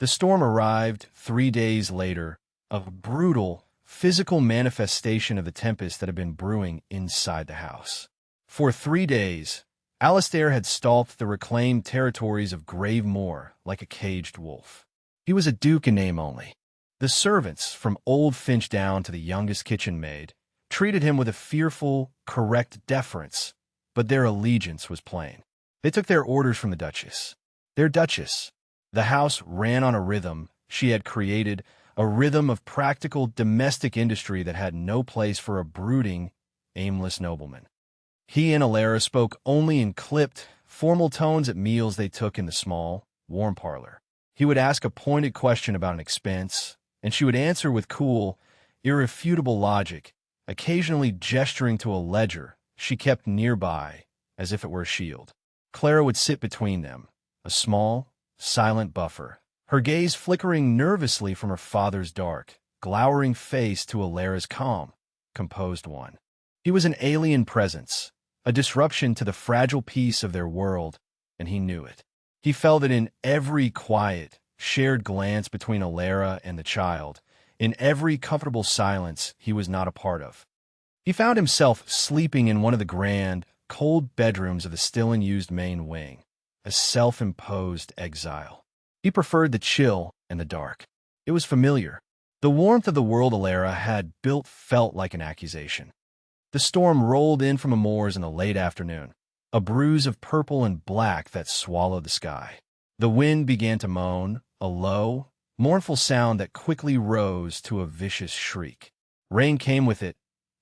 The storm arrived 3 days later, a brutal, physical manifestation of the tempest that had been brewing inside the house. For 3 days, Alistair had stalked the reclaimed territories of Grave Moor like a caged wolf. He was a duke in name only. The servants, from old Finch down to the youngest kitchen maid, treated him with a fearful, correct deference, but their allegiance was plain. They took their orders from the Duchess. Their Duchess. The house ran on a rhythm she had created, a rhythm of practical domestic industry that had no place for a brooding, aimless nobleman. He and Alara spoke only in clipped, formal tones at meals they took in the small, warm parlor. He would ask a pointed question about an expense, and she would answer with cool, irrefutable logic, occasionally gesturing to a ledger she kept nearby as if it were a shield. Clara would sit between them, a small, silent buffer, her gaze flickering nervously from her father's dark, glowering face to Alara's calm, composed one. He was an alien presence, a disruption to the fragile peace of their world, and he knew it. He felt it in every quiet, shared glance between Alara and the child, in every comfortable silence he was not a part of. He found himself sleeping in one of the grand, cold bedrooms of the still-unused main wing, a self-imposed exile. He preferred the chill and the dark. It was familiar. The warmth of the world Alara had built felt like an accusation. The storm rolled in from the moors in the late afternoon, a bruise of purple and black that swallowed the sky. The wind began to moan, a low, mournful sound that quickly rose to a vicious shriek. Rain came with it,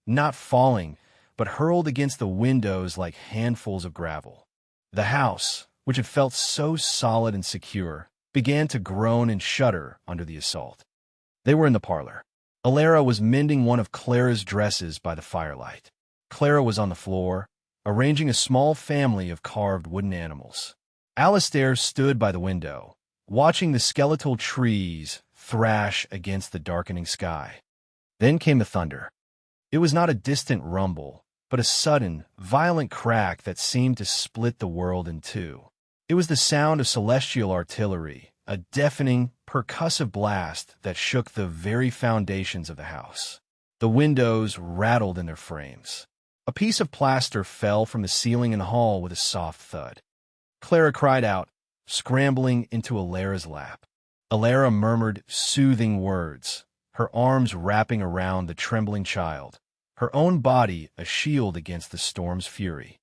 not falling, but hurled against the windows like handfuls of gravel. The house, which had felt so solid and secure, began to groan and shudder under the assault. They were in the parlor. Alara was mending one of Clara's dresses by the firelight. Clara was on the floor, arranging a small family of carved wooden animals. Alistair stood by the window, watching the skeletal trees thrash against the darkening sky. Then came the thunder. It was not a distant rumble, but a sudden, violent crack that seemed to split the world in two. It was the sound of celestial artillery, a deafening, percussive blast that shook the very foundations of the house. The windows rattled in their frames. A piece of plaster fell from the ceiling in the hall with a soft thud. Clara cried out, scrambling into Alara's lap. Alara murmured soothing words, her arms wrapping around the trembling child, her own body a shield against the storm's fury.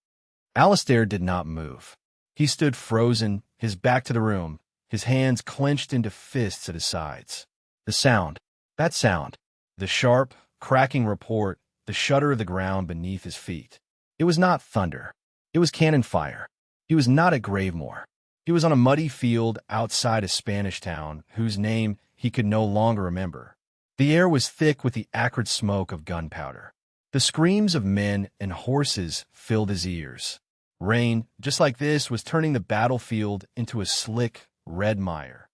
Alistair did not move. He stood frozen, his back to the room, his hands clenched into fists at his sides. The sound, that sound, the sharp, cracking report, the shudder of the ground beneath his feet. It was not thunder. It was cannon fire. He was not at Gravemore. He was on a muddy field outside a Spanish town whose name he could no longer remember. The air was thick with the acrid smoke of gunpowder. The screams of men and horses filled his ears. Rain, just like this, was turning the battlefield into a slick, red mire.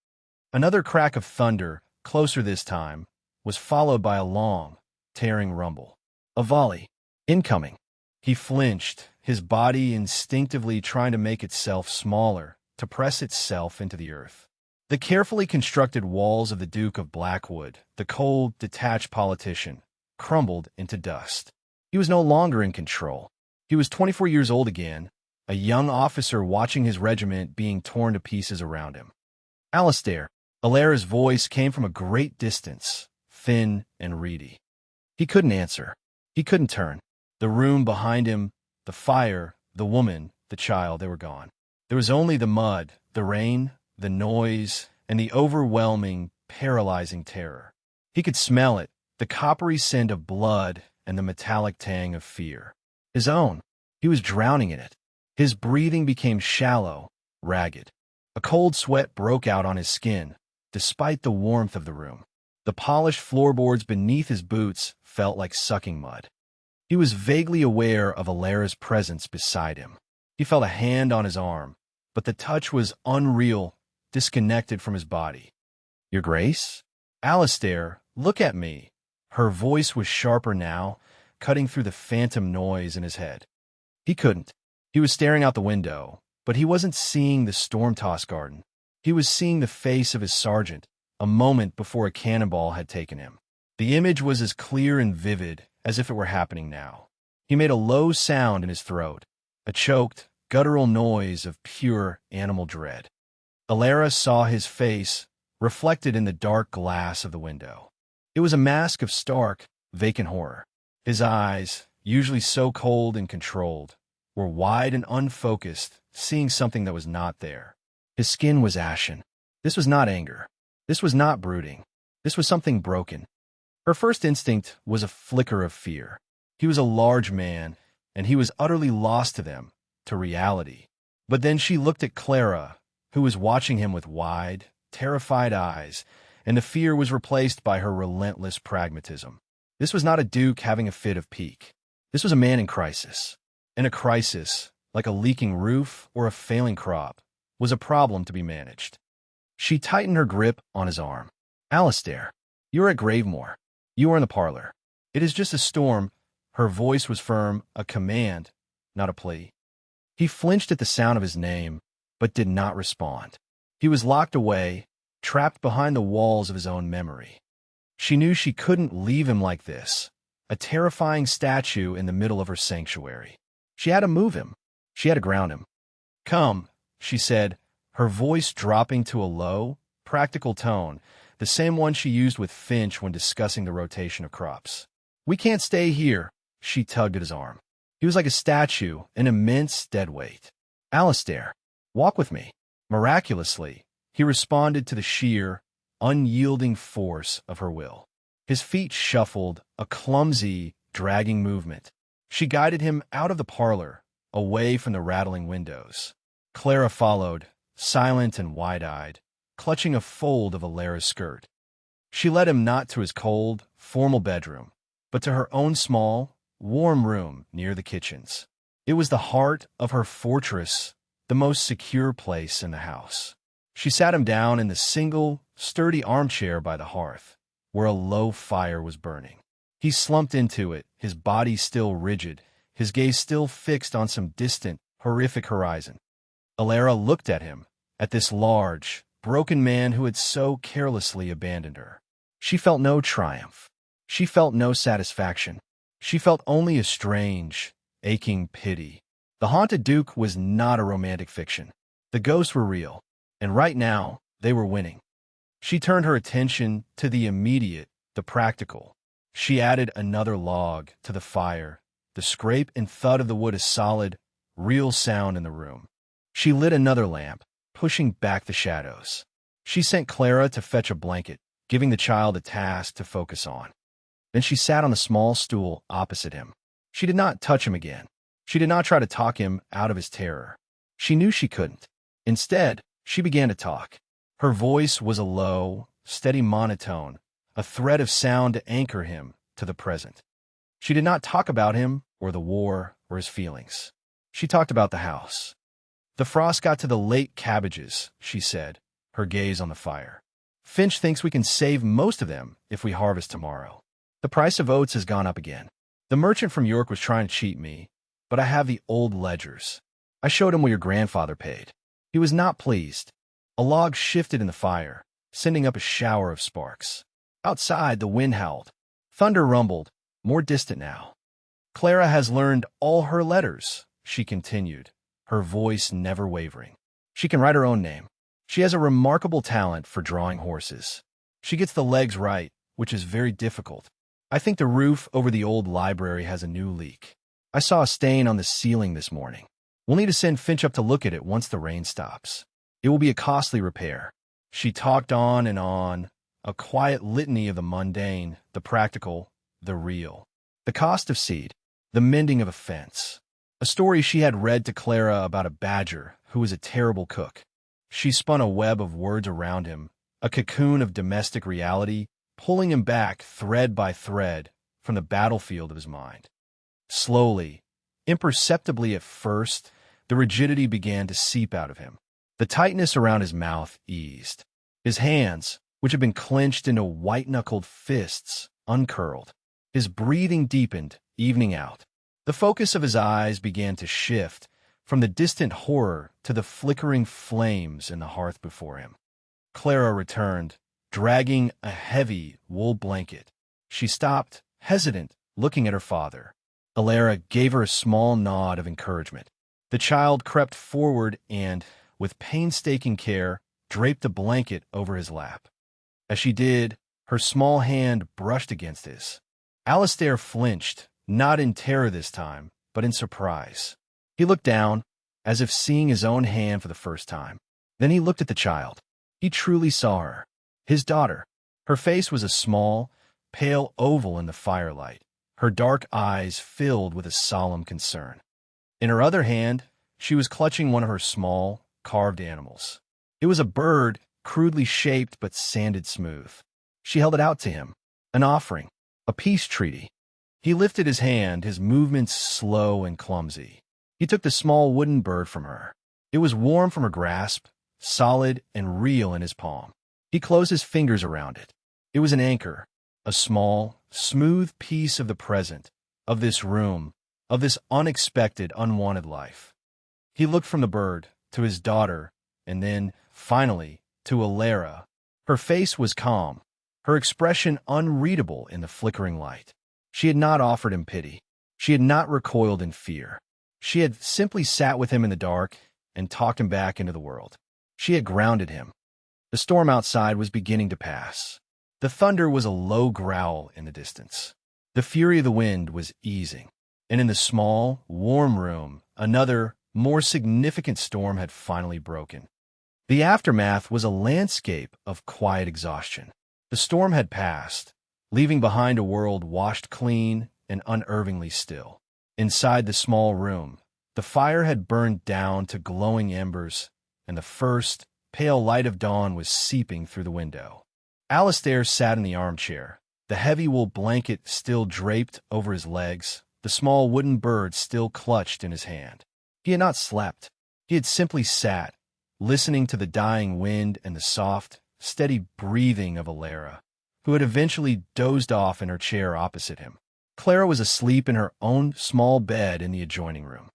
Another crack of thunder, closer this time, was followed by a long, tearing rumble. A volley. Incoming. He flinched, his body instinctively trying to make itself smaller, to press itself into the earth. The carefully constructed walls of the Duke of Blackwood, the cold, detached politician, crumbled into dust. He was no longer in control. He was 24 years old again, a young officer watching his regiment being torn to pieces around him. Alistair. Alara's voice came from a great distance, thin and reedy. He couldn't answer. He couldn't turn. The room behind him, the fire, the woman, the child, they were gone. There was only the mud, the rain, the noise, and the overwhelming, paralyzing terror. He could smell it, the coppery scent of blood and the metallic tang of fear. His own. He was drowning in it. His breathing became shallow, ragged. A cold sweat broke out on his skin, despite the warmth of the room. The polished floorboards beneath his boots felt like sucking mud. He was vaguely aware of Alara's presence beside him. He felt a hand on his arm, but the touch was unreal, disconnected from his body. "Your Grace?" "Alistair, look at me." Her voice was sharper now, cutting through the phantom noise in his head. He couldn't. He was staring out the window, but he wasn't seeing the storm-tossed garden. He was seeing the face of his sergeant, a moment before a cannonball had taken him. The image was as clear and vivid as if it were happening now. He made a low sound in his throat, a choked, guttural noise of pure animal dread. Alara saw his face reflected in the dark glass of the window. It was a mask of stark, vacant horror. His eyes, usually so cold and controlled, were wide and unfocused, seeing something that was not there. His skin was ashen. This was not anger. This was not brooding. This was something broken. Her first instinct was a flicker of fear. He was a large man, and he was utterly lost to them, to reality. But then she looked at Clara, who was watching him with wide, terrified eyes, and the fear was replaced by her relentless pragmatism. This was not a duke having a fit of pique. This was a man in crisis. And a crisis, like a leaking roof or a failing crop, was a problem to be managed. She tightened her grip on his arm. "Alistair, you are at Gravemore. You are in the parlor. It is just a storm." Her voice was firm, a command, not a plea. He flinched at the sound of his name, but did not respond. He was locked away, trapped behind the walls of his own memory. She knew she couldn't leave him like this, a terrifying statue in the middle of her sanctuary. She had to move him. She had to ground him. "Come," she said, her voice dropping to a low, practical tone, the same one she used with Finch when discussing the rotation of crops. "We can't stay here." She tugged at his arm. He was like a statue, an immense dead weight. "Alistair, walk with me." Miraculously, he responded to the sheer, unyielding force of her will. His feet shuffled, a clumsy, dragging movement. She guided him out of the parlor, away from the rattling windows. Clara followed, silent and wide-eyed, clutching a fold of Alara's skirt. She led him not to his cold, formal bedroom, but to her own small, warm room near the kitchens. It was the heart of her fortress, the most secure place in the house. She sat him down in the single, sturdy armchair by the hearth, where a low fire was burning. He slumped into it, his body still rigid, his gaze still fixed on some distant, horrific horizon. Alara looked at him, at this large, broken man who had so carelessly abandoned her. She felt no triumph. She felt no satisfaction. She felt only a strange, aching pity. The Haunted Duke was not a romantic fiction. The ghosts were real, and right now, they were winning. She turned her attention to the immediate, the practical. She added another log to the fire. The scrape and thud of the wood a solid, real sound in the room. She lit another lamp, pushing back the shadows. She sent Clara to fetch a blanket, giving the child a task to focus on. Then she sat on a small stool opposite him. She did not touch him again. She did not try to talk him out of his terror. She knew she couldn't. Instead, she began to talk. Her voice was a low, steady monotone, a thread of sound to anchor him to the present. She did not talk about him or the war or his feelings. She talked about the house. The frost got to the late cabbages, she said, her gaze on the fire. Finch thinks we can save most of them if we harvest tomorrow. The price of oats has gone up again. The merchant from York was trying to cheat me, but I have the old ledgers. I showed him what your grandfather paid. He was not pleased. A log shifted in the fire, sending up a shower of sparks. Outside, the wind howled. Thunder rumbled, more distant now. Clara has learned all her letters, she continued, her voice never wavering. She can write her own name. She has a remarkable talent for drawing horses. She gets the legs right, which is very difficult. I think the roof over the old library has a new leak. I saw a stain on the ceiling this morning. We'll need to send Finch up to look at it once the rain stops. It will be a costly repair. She talked on, a quiet litany of the mundane, the practical, the real. The cost of seed, the mending of a fence. A story she had read to Clara about a badger who was a terrible cook. She spun a web of words around him, a cocoon of domestic reality, pulling him back thread by thread from the battlefield of his mind. Slowly, imperceptibly at first, the rigidity began to seep out of him. The tightness around his mouth eased. His hands, which had been clenched into white-knuckled fists, uncurled. His breathing deepened, evening out. The focus of his eyes began to shift from the distant horror to the flickering flames in the hearth before him. Clara returned, dragging a heavy wool blanket. She stopped, hesitant, looking at her father. Alara gave her a small nod of encouragement. The child crept forward and, with painstaking care, draped a blanket over his lap. As she did, her small hand brushed against his. Alistair flinched, not in terror this time, but in surprise. He looked down, as if seeing his own hand for the first time. Then he looked at the child. He truly saw her. His daughter. Her face was a small, pale oval in the firelight, her dark eyes filled with a solemn concern. In her other hand, she was clutching one of her small, carved animals. It was a bird, crudely shaped but sanded smooth. She held it out to him, an offering, a peace treaty. He lifted his hand, his movements slow and clumsy. He took the small wooden bird from her. It was warm from her grasp, solid and real in his palm. He closed his fingers around it. It was an anchor, a small, smooth piece of the present, of this room, of this unexpected, unwanted life. He looked from the bird to his daughter, and then, finally, to Alara. Her face was calm, her expression unreadable in the flickering light. She had not offered him pity. She had not recoiled in fear. She had simply sat with him in the dark and talked him back into the world. She had grounded him. The storm outside was beginning to pass. The thunder was a low growl in the distance. The fury of the wind was easing. And in the small, warm room, another, more significant storm had finally broken. The aftermath was a landscape of quiet exhaustion. The storm had passed, leaving behind a world washed clean and unervingly still. Inside the small room, the fire had burned down to glowing embers, and the first, pale light of dawn was seeping through the window. Alistair sat in the armchair, the heavy wool blanket still draped over his legs, the small wooden bird still clutched in his hand. He had not slept. He had simply sat, listening to the dying wind and the soft, steady breathing of Alara, who had eventually dozed off in her chair opposite him. Clara was asleep in her own small bed in the adjoining room.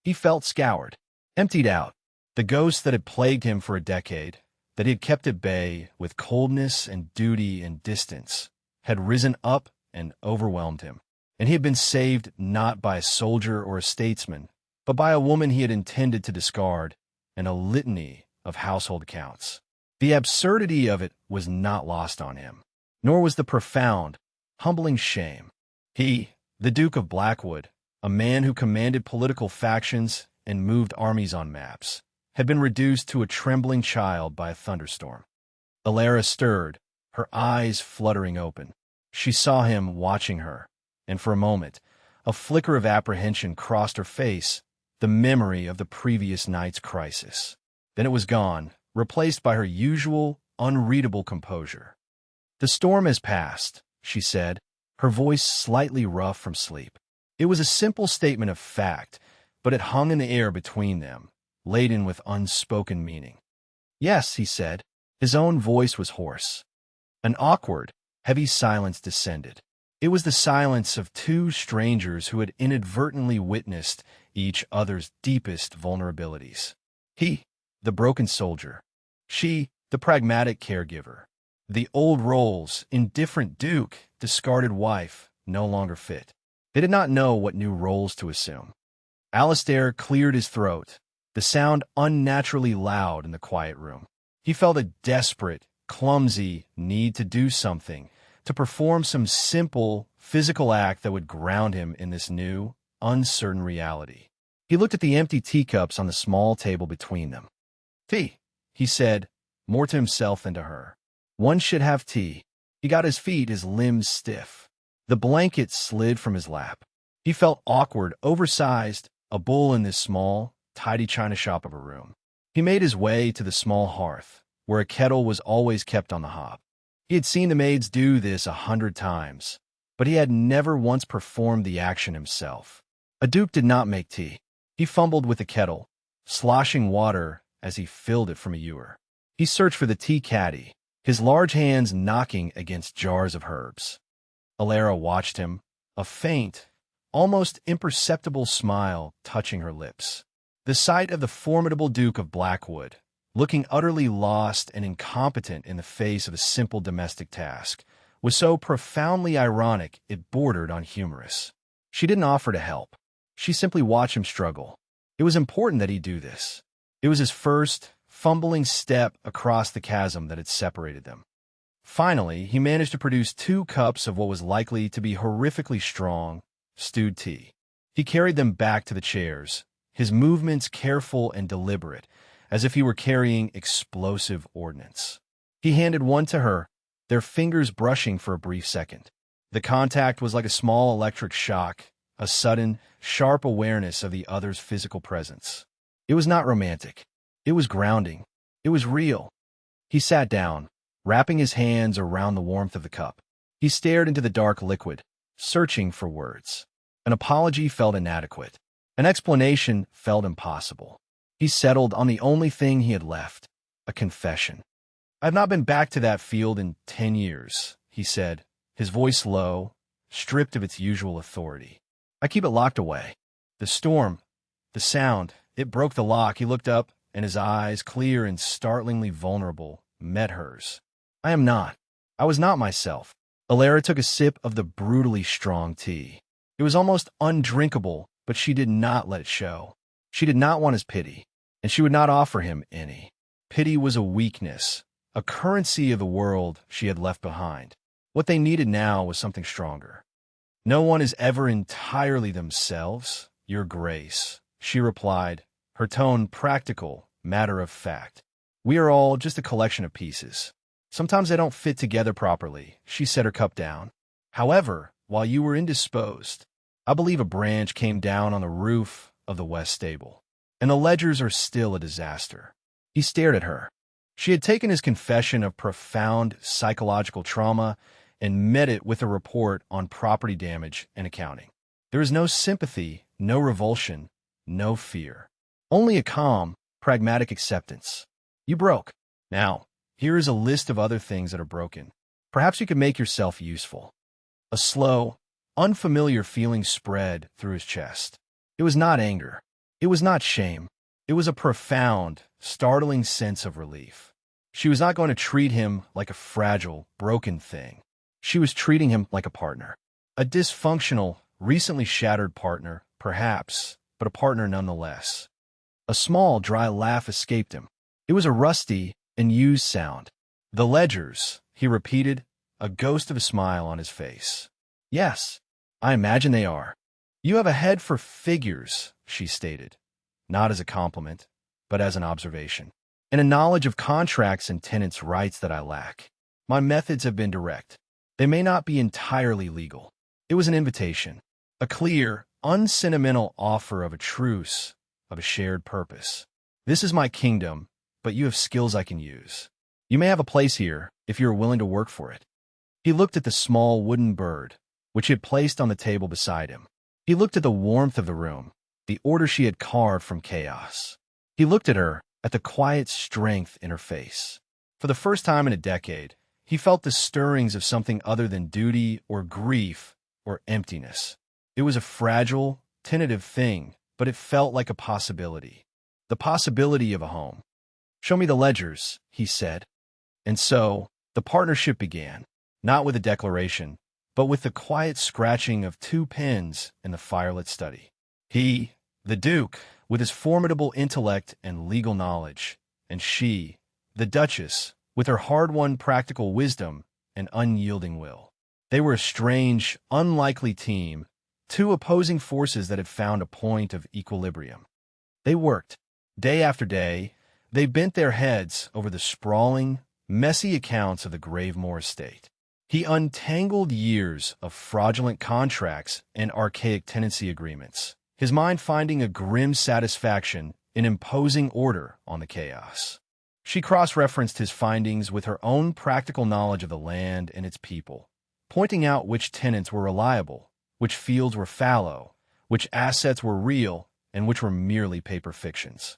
He felt scoured, emptied out. The ghosts that had plagued him for a decade, that he had kept at bay with coldness and duty and distance, had risen up and overwhelmed him. And he had been saved not by a soldier or a statesman, but by a woman he had intended to discard, and a litany of household accounts. The absurdity of it was not lost on him, nor was the profound, humbling shame. He, the Duke of Blackwood, a man who commanded political factions and moved armies on maps, had been reduced to a trembling child by a thunderstorm. Alara stirred, her eyes fluttering open. She saw him watching her, and for a moment, a flicker of apprehension crossed her face, the memory of the previous night's crisis. Then it was gone, replaced by her usual, unreadable composure. "The storm has passed," she said, her voice slightly rough from sleep. It was a simple statement of fact, but it hung in the air between them, laden with unspoken meaning. "Yes," he said. His own voice was hoarse. An awkward, heavy silence descended. It was the silence of two strangers who had inadvertently witnessed each other's deepest vulnerabilities. He, the broken soldier. She, the pragmatic caregiver. The old roles, indifferent duke, discarded wife, no longer fit. They did not know what new roles to assume. Alistair cleared his throat, the sound unnaturally loud in the quiet room. He felt a desperate, clumsy need to do something, to perform some simple, physical act that would ground him in this new, uncertain reality. He looked at the empty teacups on the small table between them. "Tea," he said, more to himself than to her. One should have tea. He got his feet, his limbs stiff. The blanket slid from his lap. He felt awkward, oversized, a bull in this small, tidy china shop of a room. He made his way to the small hearth, where a kettle was always kept on the hob. He had seen the maids do this 100 times, but he had never once performed the action himself. A duke did not make tea. He fumbled with the kettle, sloshing water as he filled it from a ewer. He searched for the tea caddy, his large hands knocking against jars of herbs. Alara watched him, a faint, almost imperceptible smile touching her lips. The sight of the formidable Duke of Blackwood, looking utterly lost and incompetent in the face of a simple domestic task, was so profoundly ironic it bordered on humorous. She didn't offer to help. She simply watched him struggle. It was important that he do this. It was his first, fumbling step across the chasm that had separated them. Finally, he managed to produce 2 cups of what was likely to be horrifically strong, stewed tea. He carried them back to the chairs, his movements careful and deliberate, as if he were carrying explosive ordnance. He handed one to her, their fingers brushing for a brief second. The contact was like a small electric shock, a sudden, sharp awareness of the other's physical presence. It was not romantic. It was grounding. It was real. He sat down, wrapping his hands around the warmth of the cup. He stared into the dark liquid, searching for words. An apology felt inadequate. An explanation felt impossible. He settled on the only thing he had left, a confession. "I've not been back to that field in 10 years, he said, his voice low, stripped of its usual authority. "I keep it locked away. The storm, the sound, it broke the lock." He looked up, and his eyes, clear and startlingly vulnerable, met hers. "I was not myself." Alara took a sip of the brutally strong tea. It was almost undrinkable, but she did not let it show. She did not want his pity, and she would not offer him any. Pity was a weakness, a currency of the world she had left behind. What they needed now was something stronger. "No one is ever entirely themselves, Your Grace," she replied, her tone practical, matter of fact. "We are all just a collection of pieces. Sometimes they don't fit together properly." She set her cup down. "However, while you were indisposed, I believe a branch came down on the roof of the West Stable, and the ledgers are still a disaster." He stared at her. She had taken his confession of profound psychological trauma and met it with a report on property damage and accounting. There is no sympathy, no revulsion, no fear. Only a calm, pragmatic acceptance. "You broke. Now, here is a list of other things that are broken. Perhaps you could make yourself useful." A slow, unfamiliar feeling spread through his chest. It was not anger. It was not shame. It was a profound, startling sense of relief. She was not going to treat him like a fragile, broken thing. She was treating him like a partner. A dysfunctional, recently shattered partner, perhaps, but a partner nonetheless. A small, dry laugh escaped him. It was a rusty and used sound. "The ledgers," he repeated, a ghost of a smile on his face. "Yes, I imagine they are." "You have a head for figures," she stated, not as a compliment, but as an observation. "And a knowledge of contracts and tenants' rights that I lack. My methods have been direct. They may not be entirely legal." It was an invitation, a clear, unsentimental offer of a truce, of a shared purpose. "This is my kingdom, but you have skills I can use. You may have a place here if you are willing to work for it." He looked at the small wooden bird, which he had placed on the table beside him. He looked at the warmth of the room, the order she had carved from chaos. He looked at her, at the quiet strength in her face. For the first time in a decade, he felt the stirrings of something other than duty or grief or emptiness. It was a fragile, tentative thing, but it felt like a possibility. The possibility of a home. "Show me the ledgers," he said. And so, the partnership began, not with a declaration, but with the quiet scratching of two pens in the firelit study. He, the Duke, with his formidable intellect and legal knowledge, and she, the Duchess, with her hard-won practical wisdom and unyielding will. They were a strange, unlikely team, two opposing forces that had found a point of equilibrium. They worked. Day after day, they bent their heads over the sprawling, messy accounts of the Gravemore estate. He untangled years of fraudulent contracts and archaic tenancy agreements, his mind finding a grim satisfaction in imposing order on the chaos. She cross-referenced his findings with her own practical knowledge of the land and its people, pointing out which tenants were reliable, which fields were fallow, which assets were real, and which were merely paper fictions.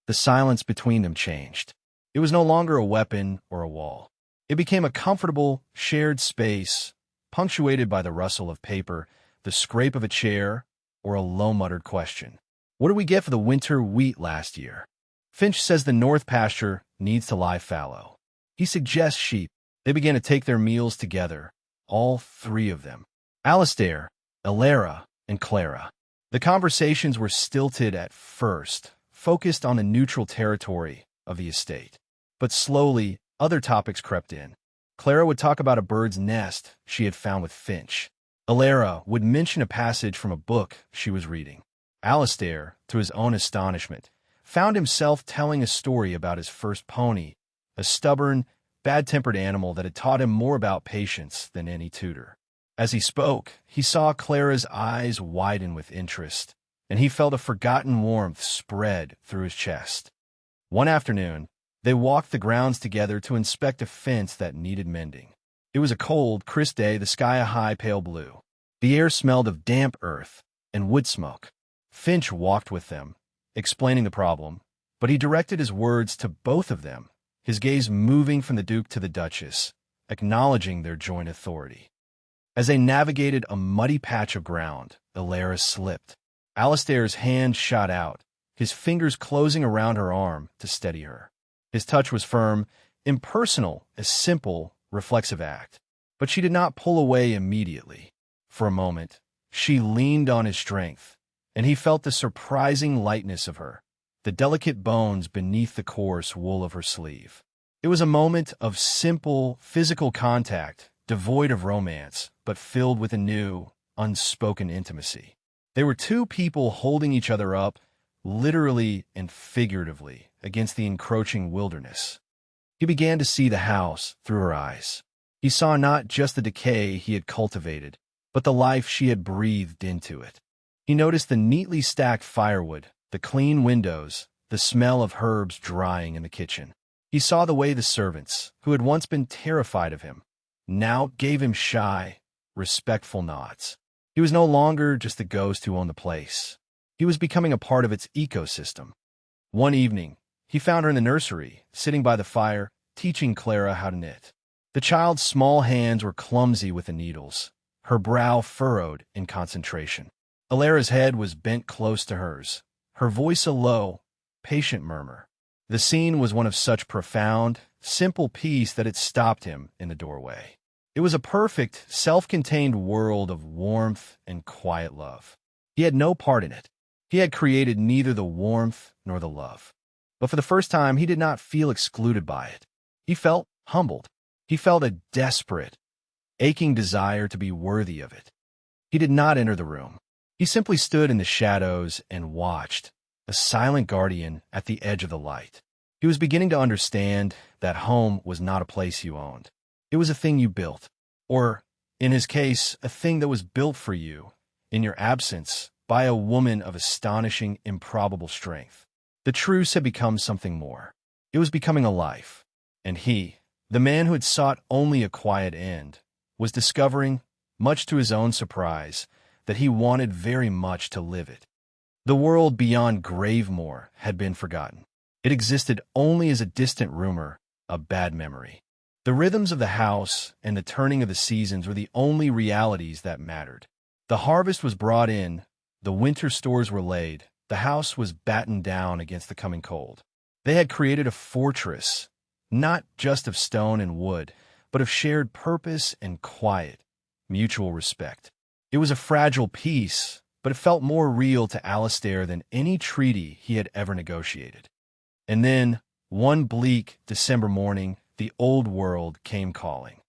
The silence between them changed. It was no longer a weapon or a wall. It became a comfortable, shared space, punctuated by the rustle of paper, the scrape of a chair, or a low-muttered question. "What did we get for the winter wheat last year?" "Finch says the north pasture needs to lie fallow. He suggests sheep." They began to take their meals together, all three of them. Alastair, Elara, and Clara. The conversations were stilted at first, focused on the neutral territory of the estate. But slowly, other topics crept in. Clara would talk about a bird's nest she had found with Finch. Elara would mention a passage from a book she was reading. Alastair, to his own astonishment, found himself telling a story about his first pony, a stubborn, bad-tempered animal that had taught him more about patience than any tutor. As he spoke, he saw Clara's eyes widen with interest, and he felt a forgotten warmth spread through his chest. One afternoon, they walked the grounds together to inspect a fence that needed mending. It was a cold, crisp day, the sky a high pale blue. The air smelled of damp earth and wood smoke. Finch walked with them, explaining the problem, but he directed his words to both of them, his gaze moving from the Duke to the Duchess, acknowledging their joint authority. As they navigated a muddy patch of ground, Elara slipped. Alastair's hand shot out, his fingers closing around her arm to steady her. His touch was firm, impersonal, a simple, reflexive act. But she did not pull away immediately. For a moment, she leaned on his strength, and he felt the surprising lightness of her, the delicate bones beneath the coarse wool of her sleeve. It was a moment of simple, physical contact, devoid of romance, but filled with a new, unspoken intimacy. They were two people holding each other up, literally and figuratively, against the encroaching wilderness. He began to see the house through her eyes. He saw not just the decay he had cultivated, but the life she had breathed into it. He noticed the neatly stacked firewood, the clean windows, the smell of herbs drying in the kitchen. He saw the way the servants, who had once been terrified of him, now gave him shy, respectful nods. He was no longer just the ghost who owned the place. He was becoming a part of its ecosystem. One evening, he found her in the nursery, sitting by the fire, teaching Clara how to knit. The child's small hands were clumsy with the needles, her brow furrowed in concentration. Alara's head was bent close to hers, her voice a low, patient murmur. The scene was one of such profound, simple peace that it stopped him in the doorway. It was a perfect, self-contained world of warmth and quiet love. He had no part in it. He had created neither the warmth nor the love. But for the first time, he did not feel excluded by it. He felt humbled. He felt a desperate, aching desire to be worthy of it. He did not enter the room. He simply stood in the shadows and watched, a silent guardian at the edge of the light. He was beginning to understand that home was not a place you owned. It was a thing you built. Or, in his case, a thing that was built for you, in your absence, by a woman of astonishing, improbable strength. The truce had become something more. It was becoming a life. And he, the man who had sought only a quiet end, was discovering, much to his own surprise, that he wanted very much to live it. The world beyond Gravemoor had been forgotten. It existed only as a distant rumor, a bad memory. The rhythms of the house and the turning of the seasons were the only realities that mattered. The harvest was brought in, the winter stores were laid, the house was battened down against the coming cold. They had created a fortress, not just of stone and wood, but of shared purpose and quiet, mutual respect. It was a fragile peace, but it felt more real to Alistair than any treaty he had ever negotiated. And then, one bleak December morning, the old world came calling.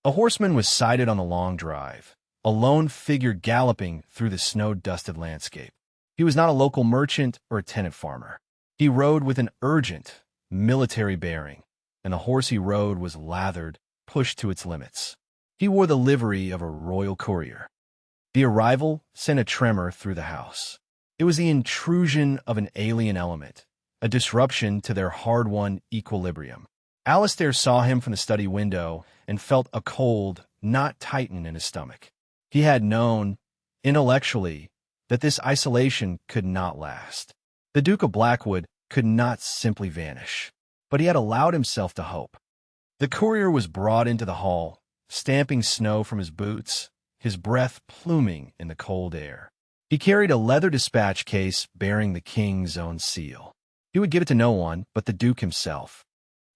A horseman was sighted on the long drive, a lone figure galloping through the snow-dusted landscape. He was not a local merchant or a tenant farmer. He rode with an urgent, military bearing, and the horse he rode was lathered, pushed to its limits. He wore the livery of a royal courier. The arrival sent a tremor through the house. It was the intrusion of an alien element, a disruption to their hard-won equilibrium. Alistair saw him from the study window and felt a cold, not tighten in his stomach. He had known, intellectually, that this isolation could not last. The Duke of Blackwood could not simply vanish, but he had allowed himself to hope. The courier was brought into the hall, stamping snow from his boots, his breath pluming in the cold air. He carried a leather dispatch case bearing the king's own seal. He would give it to no one but the Duke himself.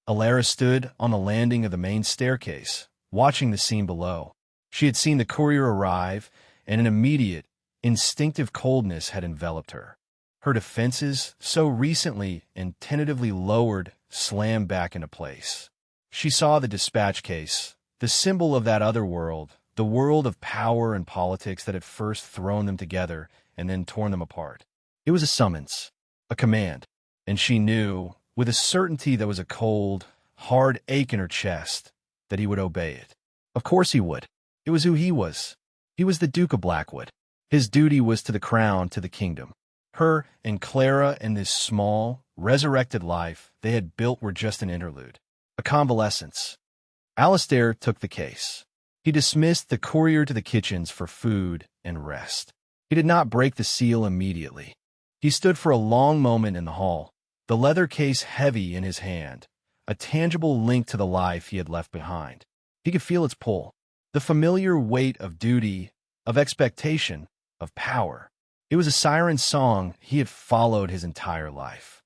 Alara stood on the landing of the main staircase, watching the scene below. She had seen the courier arrive, and an immediate, instinctive coldness had enveloped her. Her defenses, so recently and tentatively lowered, slammed back into place. She saw the dispatch case, the symbol of that other world, the world of power and politics that had first thrown them together and then torn them apart. It was a summons, a command, and she knew, with a certainty that was a cold, hard ache in her chest, that he would obey it. Of course he would. It was who he was. He was the Duke of Blackwood. His duty was to the crown, to the kingdom. Her and Clara and this small, resurrected life they had built were just an interlude, a convalescence. Alistair took the case. He dismissed the courier to the kitchens for food and rest. He did not break the seal immediately. He stood for a long moment in the hall, the leather case heavy in his hand, a tangible link to the life he had left behind. He could feel its pull, the familiar weight of duty, of expectation, of power. It was a siren song he had followed his entire life.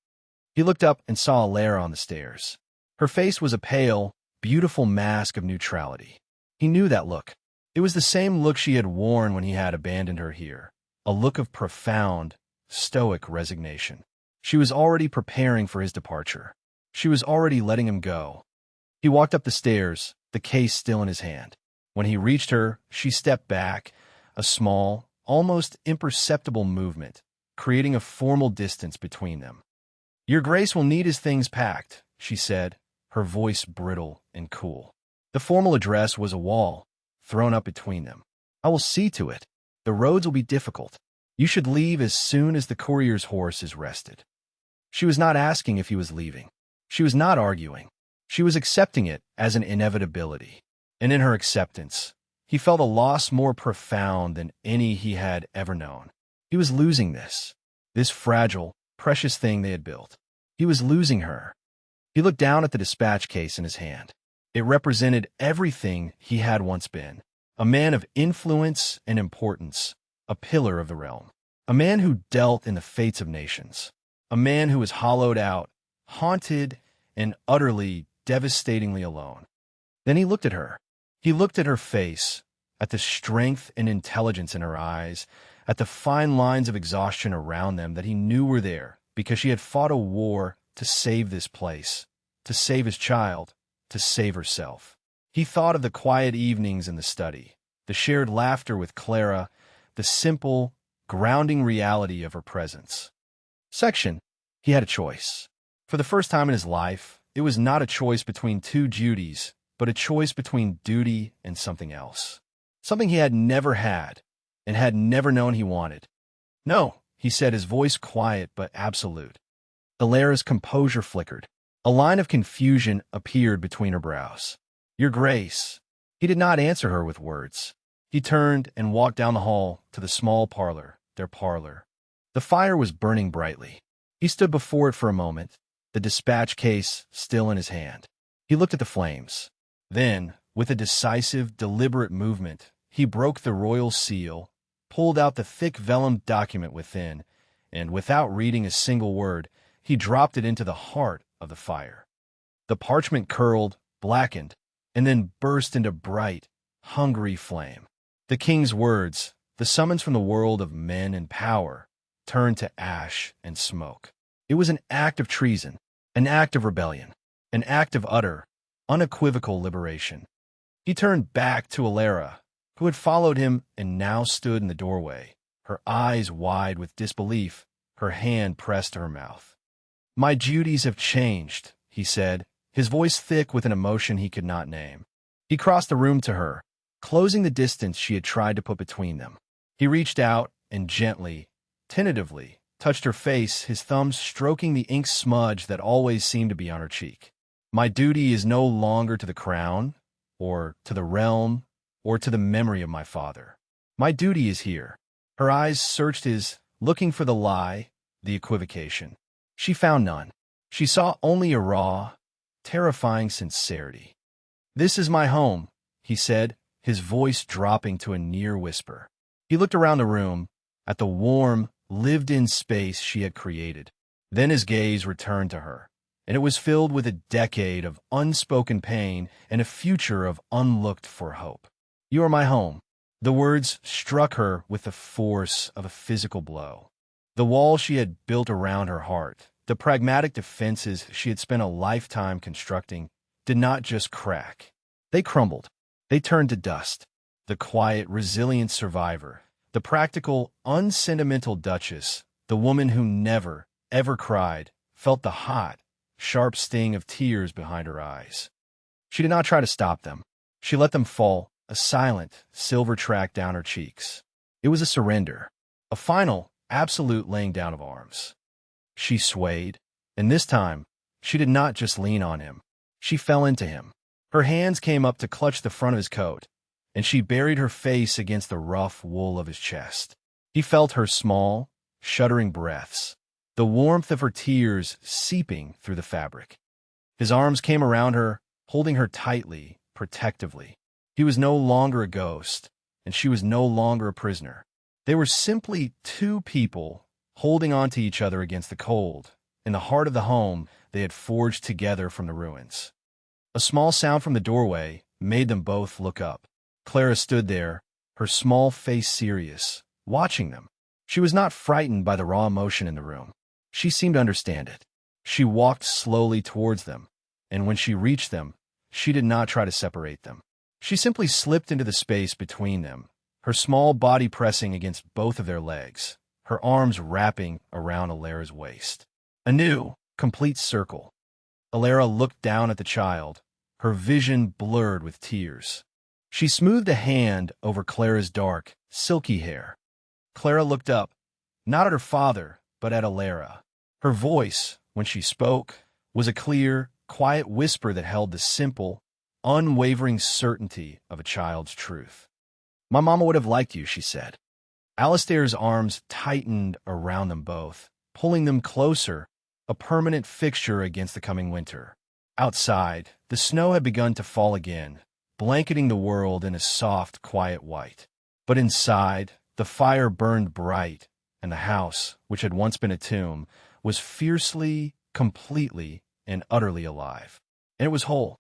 He looked up and saw Alara on the stairs. Her face was a pale, beautiful mask of neutrality. He knew that look. It was the same look she had worn when he had abandoned her here, a look of profound, stoic resignation. She was already preparing for his departure. She was already letting him go. He walked up the stairs, the case still in his hand. When he reached her, she stepped back, a small, almost imperceptible movement, creating a formal distance between them. "Your Grace will need his things packed," she said, her voice brittle and cool. The formal address was a wall, thrown up between them. "I will see to it. The roads will be difficult. You should leave as soon as the courier's horse is rested." She was not asking if he was leaving. She was not arguing. She was accepting it as an inevitability. And in her acceptance, he felt a loss more profound than any he had ever known. He was losing this fragile, precious thing they had built. He was losing her. He looked down at the dispatch case in his hand. It represented everything he had once been, a man of influence and importance, a pillar of the realm, a man who dealt in the fates of nations, a man who was hollowed out, haunted, and utterly, devastatingly alone. Then he looked at her. He looked at her face, at the strength and intelligence in her eyes, at the fine lines of exhaustion around them that he knew were there because she had fought a war to save this place, to save his child, to save herself. He thought of the quiet evenings in the study, the shared laughter with Clara, the simple, grounding reality of her presence. Section. He had a choice. For the first time in his life, it was not a choice between two Judys, but a choice between duty and something else. Something he had never had, and had never known he wanted. "No," he said, his voice quiet but absolute. Alara's composure flickered. A line of confusion appeared between her brows. "Your Grace." He did not answer her with words. He turned and walked down the hall to the small parlor, their parlor. The fire was burning brightly. He stood before it for a moment, the dispatch case still in his hand. He looked at the flames. Then, with a decisive, deliberate movement, he broke the royal seal, pulled out the thick vellum document within, and without reading a single word, he dropped it into the heart of the fire. The parchment curled, blackened, and then burst into bright, hungry flame. The king's words, the summons from the world of men and power, turned to ash and smoke. It was an act of treason, an act of rebellion, an act of utter, unequivocal liberation. He turned back to Alara, who had followed him and now stood in the doorway, her eyes wide with disbelief, her hand pressed to her mouth. "My duties have changed," he said, his voice thick with an emotion he could not name. He crossed the room to her, closing the distance she had tried to put between them. He reached out and gently, tentatively, touched her face, his thumbs stroking the ink smudge that always seemed to be on her cheek. "My duty is no longer to the crown, or to the realm, or to the memory of my father. My duty is here." Her eyes searched his, looking for the lie, the equivocation. She found none. She saw only a raw, terrifying sincerity. "This is my home," he said, his voice dropping to a near whisper. He looked around the room, at the warm, lived-in space she had created. Then his gaze returned to her, and it was filled with a decade of unspoken pain and a future of unlooked-for hope. "You are my home." The words struck her with the force of a physical blow. The wall she had built around her heart, the pragmatic defenses she had spent a lifetime constructing, did not just crack. They crumbled. They turned to dust. The quiet, resilient survivor, the practical, unsentimental duchess, the woman who never, ever cried, felt the hot, sharp sting of tears behind her eyes. She did not try to stop them. She let them fall, a silent, silver track down her cheeks. It was a surrender, a final, absolute laying down of arms. She swayed, and this time, she did not just lean on him. She fell into him. Her hands came up to clutch the front of his coat, and she buried her face against the rough wool of his chest. He felt her small, shuddering breaths, the warmth of her tears seeping through the fabric. His arms came around her, holding her tightly, protectively. He was no longer a ghost, and she was no longer a prisoner. They were simply two people holding on to each other against the cold, in the heart of the home they had forged together from the ruins. A small sound from the doorway made them both look up. Clara stood there, her small face serious, watching them. She was not frightened by the raw emotion in the room. She seemed to understand it. She walked slowly towards them, and when she reached them, she did not try to separate them. She simply slipped into the space between them, her small body pressing against both of their legs, her arms wrapping around Alara's waist. A new, complete circle. Alara looked down at the child, her vision blurred with tears. She smoothed a hand over Clara's dark, silky hair. Clara looked up, not at her father, but at Alara. Her voice, when she spoke, was a clear, quiet whisper that held the simple, unwavering certainty of a child's truth. "My mama would have liked you," she said. Alistair's arms tightened around them both, pulling them closer, a permanent fixture against the coming winter. Outside, the snow had begun to fall again, blanketing the world in a soft, quiet white. But inside, the fire burned bright, and the house, which had once been a tomb, was fiercely, completely and utterly alive. And it was whole.